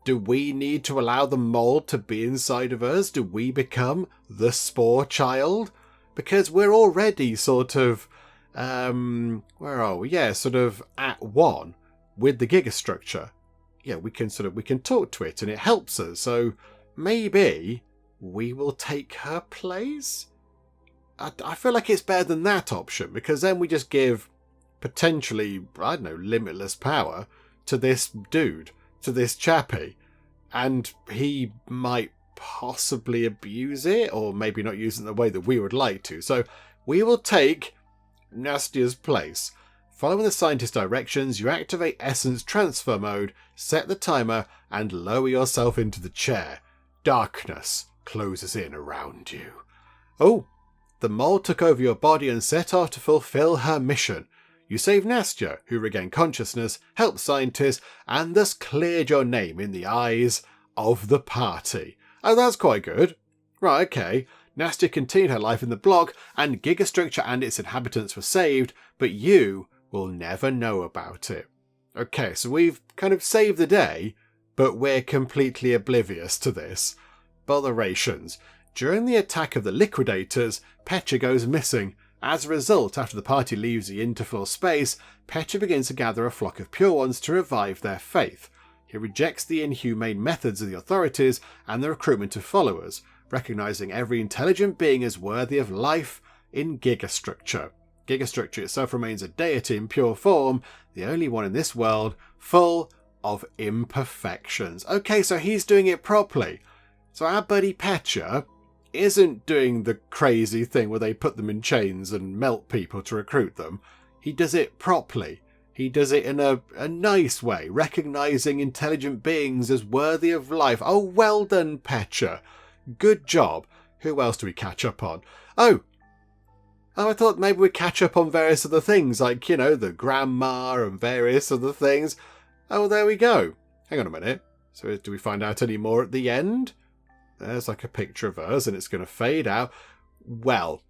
Do we need to allow the mold to be inside of us? Do we become the spore child? Because we're already sort of, where are we? Yeah, sort of at one with the Gigastructure. Yeah, we can talk to it and it helps us. So maybe we will take her place? I feel like it's better than that option, because then we just give potentially, I don't know, limitless power to this dude, to this chappie, and he might possibly abuse it, or maybe not use it in the way that we would like to. So we will take Nastia's place. Following the scientist's directions, you activate Essence Transfer Mode, set the timer, and lower yourself into the chair. Darkness closes in around you. Oh, the mold took over your body and set off to fulfill her mission. You saved Nastia, who regained consciousness, helped scientists, and thus cleared your name in the eyes of the party. Oh, that's quite good. Right, okay. Nastia continued her life in the block, and Gigastructure and its inhabitants were saved, but you will never know about it. Okay, so we've kind of saved the day, but we're completely oblivious to this. Botherations. During the attack of the Liquidators, Petra goes missing. As a result, after the party leaves the interfloor space, Petra begins to gather a flock of Pure Ones to revive their faith. He rejects the inhumane methods of the authorities and the recruitment of followers, recognising every intelligent being as worthy of life in Gigastructure. Gigastructure itself remains a deity in pure form, the only one in this world full of imperfections. Okay, so he's doing it properly. So our buddy Petra isn't doing the crazy thing where they put them in chains and melt people to recruit them. He does it properly. He does it in a nice way, recognising intelligent beings as worthy of life. Oh, well done, Petra. Good job. Who else do we catch up on? Oh, I thought maybe we'd catch up on various other things, like, the grandma and various other things. Oh, there we go. Hang on a minute. So do we find out any more at the end? There's like a picture of hers and it's going to fade out. Well,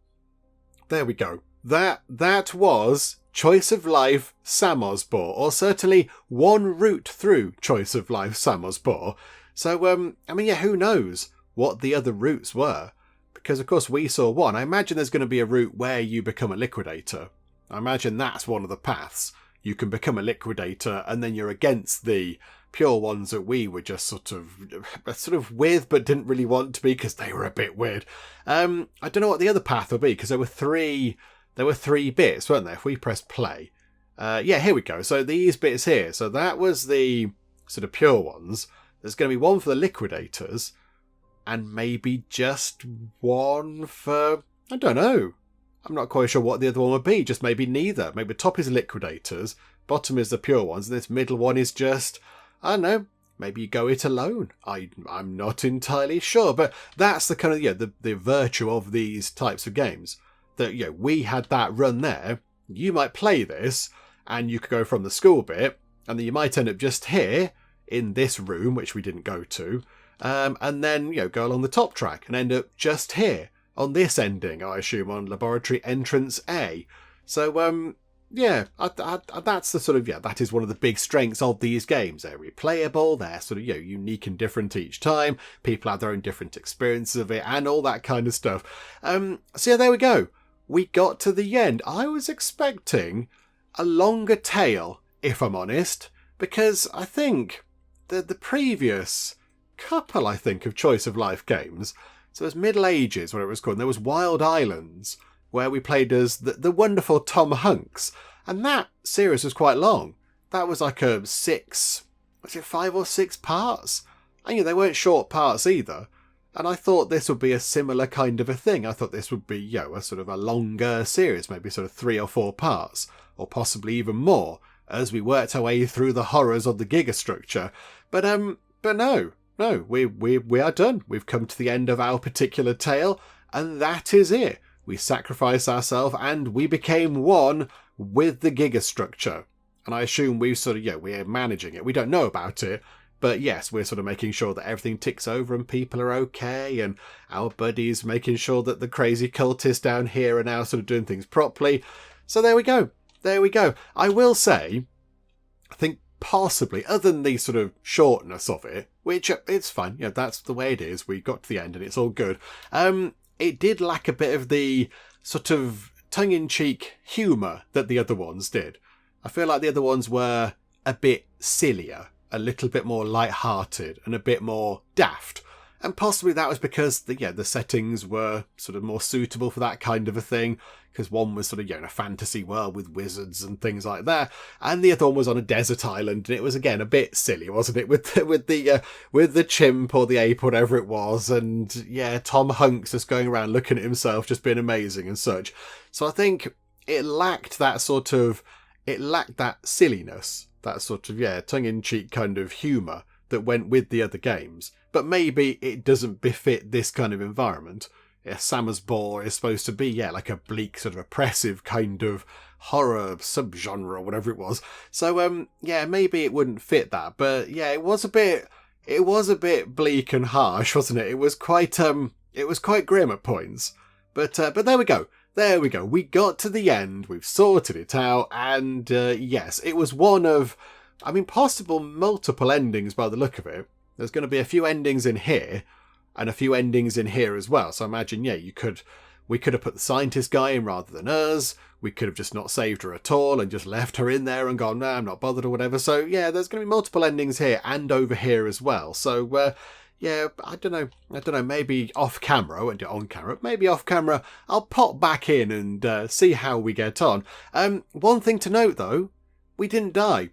there we go. That was Choice of Life Samosbor, or certainly one route through Choice of Life Samosbor. So, who knows what the other routes were? Because, of course, we saw one. I imagine there's going to be a route where you become a liquidator. I imagine that's one of the paths. You can become a liquidator and then you're against the Pure Ones that we were just sort of with, but didn't really want to be because they were a bit weird. I don't know what the other path would be, because there were three bits, weren't there? If we press play. Yeah, here we go. So these bits here. So that was the sort of Pure Ones. There's going to be one for the liquidators, and maybe just one for, I don't know. I'm not quite sure what the other one would be. Just maybe neither. Maybe the top is liquidators, bottom is the Pure Ones, and this middle one is just, I don't know, maybe you go it alone. I'm not entirely sure, but that's the kind of, the virtue of these types of games. That, we had that run there. You might play this, and you could go from the school bit, and then you might end up just here, in this room, which we didn't go to, and then, go along the top track, and end up just here, on this ending, I assume, on Laboratory Entrance A. So, that's the sort of, that is one of the big strengths of these games. They're replayable, they're sort of, unique and different each time. People have their own different experiences of it and all that kind of stuff. So there we go. We got to the end. I was expecting a longer tale, if I'm honest, because I think the previous couple, of Choice of Life games, so it was Middle Ages, what it was called, and there was Wild Islands, where we played as the wonderful Tom Hunks. And that series was quite long. That was like 5 or 6 parts? And they weren't short parts either. And I thought this would be a similar kind of a thing. I thought this would be, a sort of a longer series, maybe sort of 3 or 4 parts, or possibly even more, as we worked our way through the horrors of the Gigastructure. But no, we are done. We've come to the end of our particular tale, and that is it. We sacrificed ourselves and we became one with the Gigastructure. And I assume we're managing it. We don't know about it. But yes, we're sort of making sure that everything ticks over and people are okay, and our buddies making sure that the crazy cultists down here are now sort of doing things properly. So there we go. There we go. I will say, I think possibly, other than the sort of shortness of it, which it's fine, that's the way it is. We got to the end and it's all good. It did lack a bit of the sort of tongue-in-cheek humour that the other ones did. I feel like the other ones were a bit sillier, a little bit more light-hearted and a bit more daft. And possibly that was because the settings were sort of more suitable for that kind of a thing. Because one was sort of in a fantasy world with wizards and things like that, and the other one was on a desert island, and it was again a bit silly, wasn't it? With the chimp or the ape, whatever it was, and Tom Hanks just going around looking at himself, just being amazing and such. So I think it lacked that silliness, that sort of tongue-in-cheek kind of humour that went with the other games. But maybe it doesn't befit this kind of environment. Samosbor is supposed to be, like a bleak, sort of oppressive kind of horror subgenre or whatever it was. So, maybe it wouldn't fit that. But it was a bit bleak and harsh, wasn't it? It was quite grim at points. But there we go. There we go. We got to the end. We've sorted it out. And yes, it was one of, possible multiple endings by the look of it. There's going to be a few endings in here. And a few endings in here as well. So I imagine, we could have put the scientist guy in rather than us. We could have just not saved her at all and just left her in there and gone, no, I'm not bothered or whatever. So there's going to be multiple endings here and over here as well. So I don't know. Maybe off camera, I won't do it on camera. Maybe off camera, I'll pop back in and see how we get on. One thing to note though, we didn't die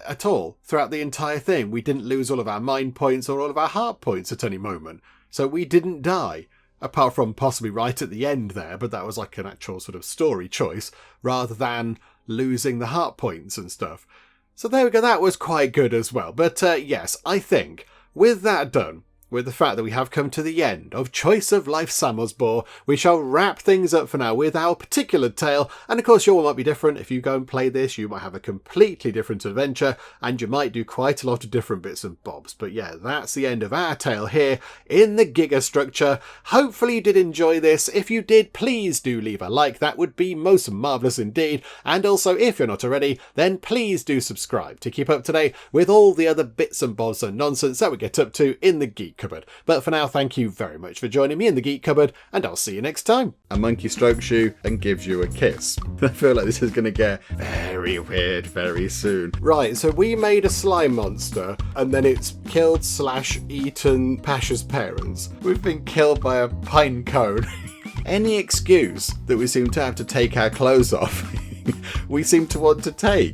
at all throughout the entire thing. We didn't lose all of our mind points or all of our heart points at any moment. So we didn't die, apart from possibly right at the end there, but that was like an actual sort of story choice rather than losing the heart points and stuff. So there we go, that was quite good as well. But yes, I think with that done, with the fact that we have come to the end of Choice of Life Samosbor, we shall wrap things up for now with our particular tale. And of course, your one might be different. If you go and play this, you might have a completely different adventure, and you might do quite a lot of different bits and bobs. But that's the end of our tale here in the Gigastructure. Hopefully you did enjoy this. If you did, please do leave a like. That would be most marvellous indeed. And also, if you're not already, then please do subscribe to keep up to date with all the other bits and bobs and nonsense that we get up to in the Geek Cupboard. But for now, thank you very much for joining me in the Geek Cupboard, and I'll see you next time. A monkey strokes you and gives you a kiss. I feel like this is going to get very weird very soon. Right, so we made a slime monster, and then it's killed/eaten Pasha's parents. We've been killed by a pine cone. Any excuse that we seem to have to take our clothes off, we seem to want to take.